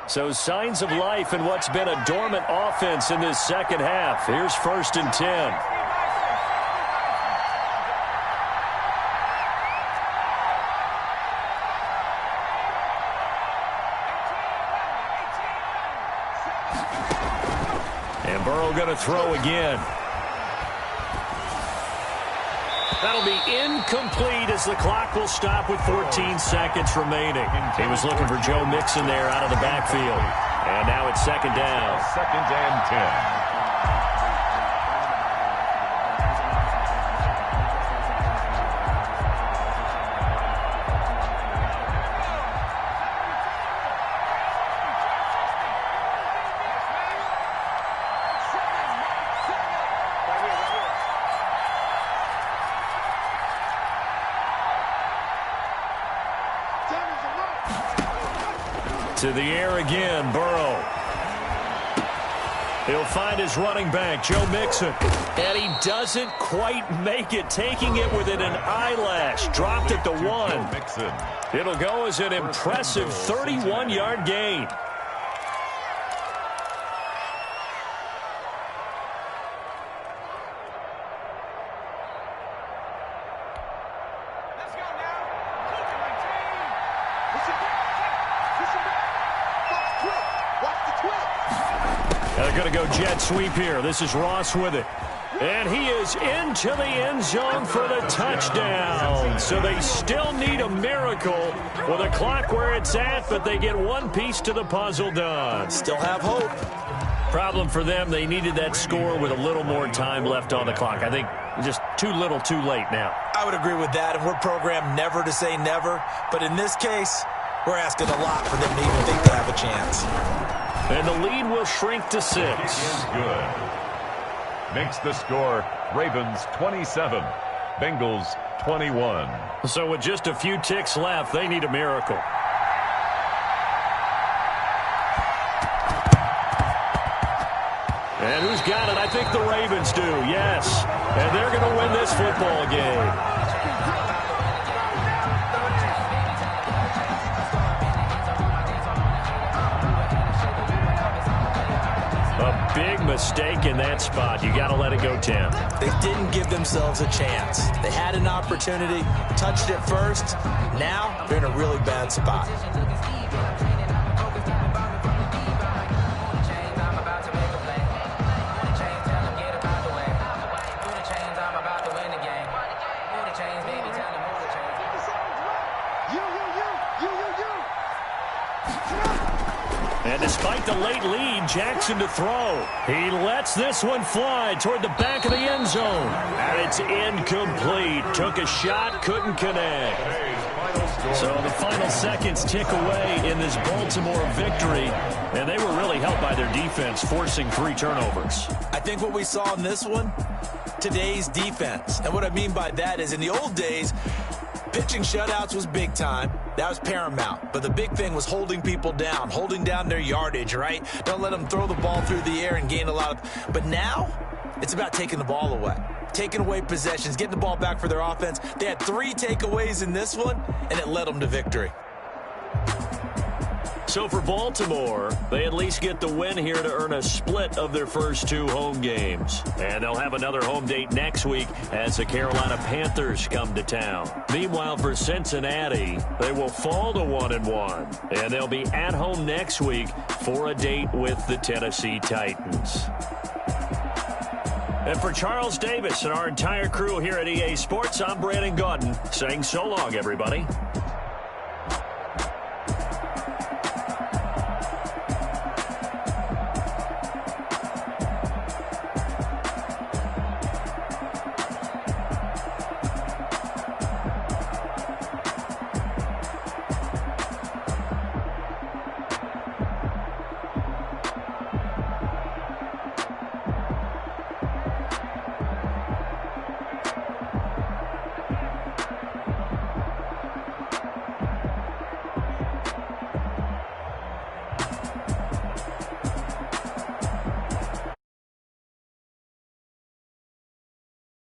[SPEAKER 5] So signs of life in what's been a dormant offense in this second half. Here's 1st and 10. Going to throw again. That'll be incomplete as the clock will stop with 14 seconds remaining. He was looking for Joe Mixon there out of the backfield. And now it's 2nd down.
[SPEAKER 6] 2nd and 10.
[SPEAKER 5] To the air again, Burrow. He'll find his running back, Joe Mixon. And he doesn't quite make it, taking it within an eyelash. Dropped at the 1. It'll go as an impressive 31-yard gain. They're going to go jet sweep here. This is Ross with it. And he is into the end zone for the touchdown. So they still need a miracle with the clock where it's at, but they get one piece to the puzzle done.
[SPEAKER 7] Still have hope.
[SPEAKER 8] Problem for them, they needed that score with a little more time left on the clock. I think just too little too late now.
[SPEAKER 7] I would agree with that, and we're programmed never to say never. But in this case, we're asking a lot for them to even think they have a chance.
[SPEAKER 8] And the lead will shrink to 6.
[SPEAKER 6] Good. Makes the score Ravens 27, Bengals 21.
[SPEAKER 8] So with just a few ticks left, they need a miracle. And who's got it? I think the Ravens do, yes. And they're going to win this football game. A big mistake in that spot. You got to let it go, Tim.
[SPEAKER 7] They didn't give themselves a chance. They had an opportunity, touched it first. Now they're in a really bad spot.
[SPEAKER 8] And despite the late lead, Jackson to throw. He lets this one fly toward the back of the end zone. And it's incomplete. Took a shot, couldn't connect. So the final seconds tick away in this Baltimore victory. And they were really helped by their defense, forcing 3 turnovers.
[SPEAKER 7] I think what we saw in this one, today's defense. And what I mean by that is in the old days, pitching shutouts was big time. That was paramount. But the big thing was holding people down, holding down their yardage, right? Don't let them throw the ball through the air and gain a lot of... But now, it's about taking the ball away. Taking away possessions, getting the ball back for their offense. They had 3 takeaways in this one, and it led them to victory.
[SPEAKER 8] So for Baltimore, they at least get the win here to earn a split of their first 2 home games. And they'll have another home date next week as the Carolina Panthers come to town. Meanwhile, for Cincinnati, they will fall to 1-1. And they'll be at home next week for a date with the Tennessee Titans. And for Charles Davis and our entire crew here at EA Sports, I'm Brandon Gaudin saying so long, everybody.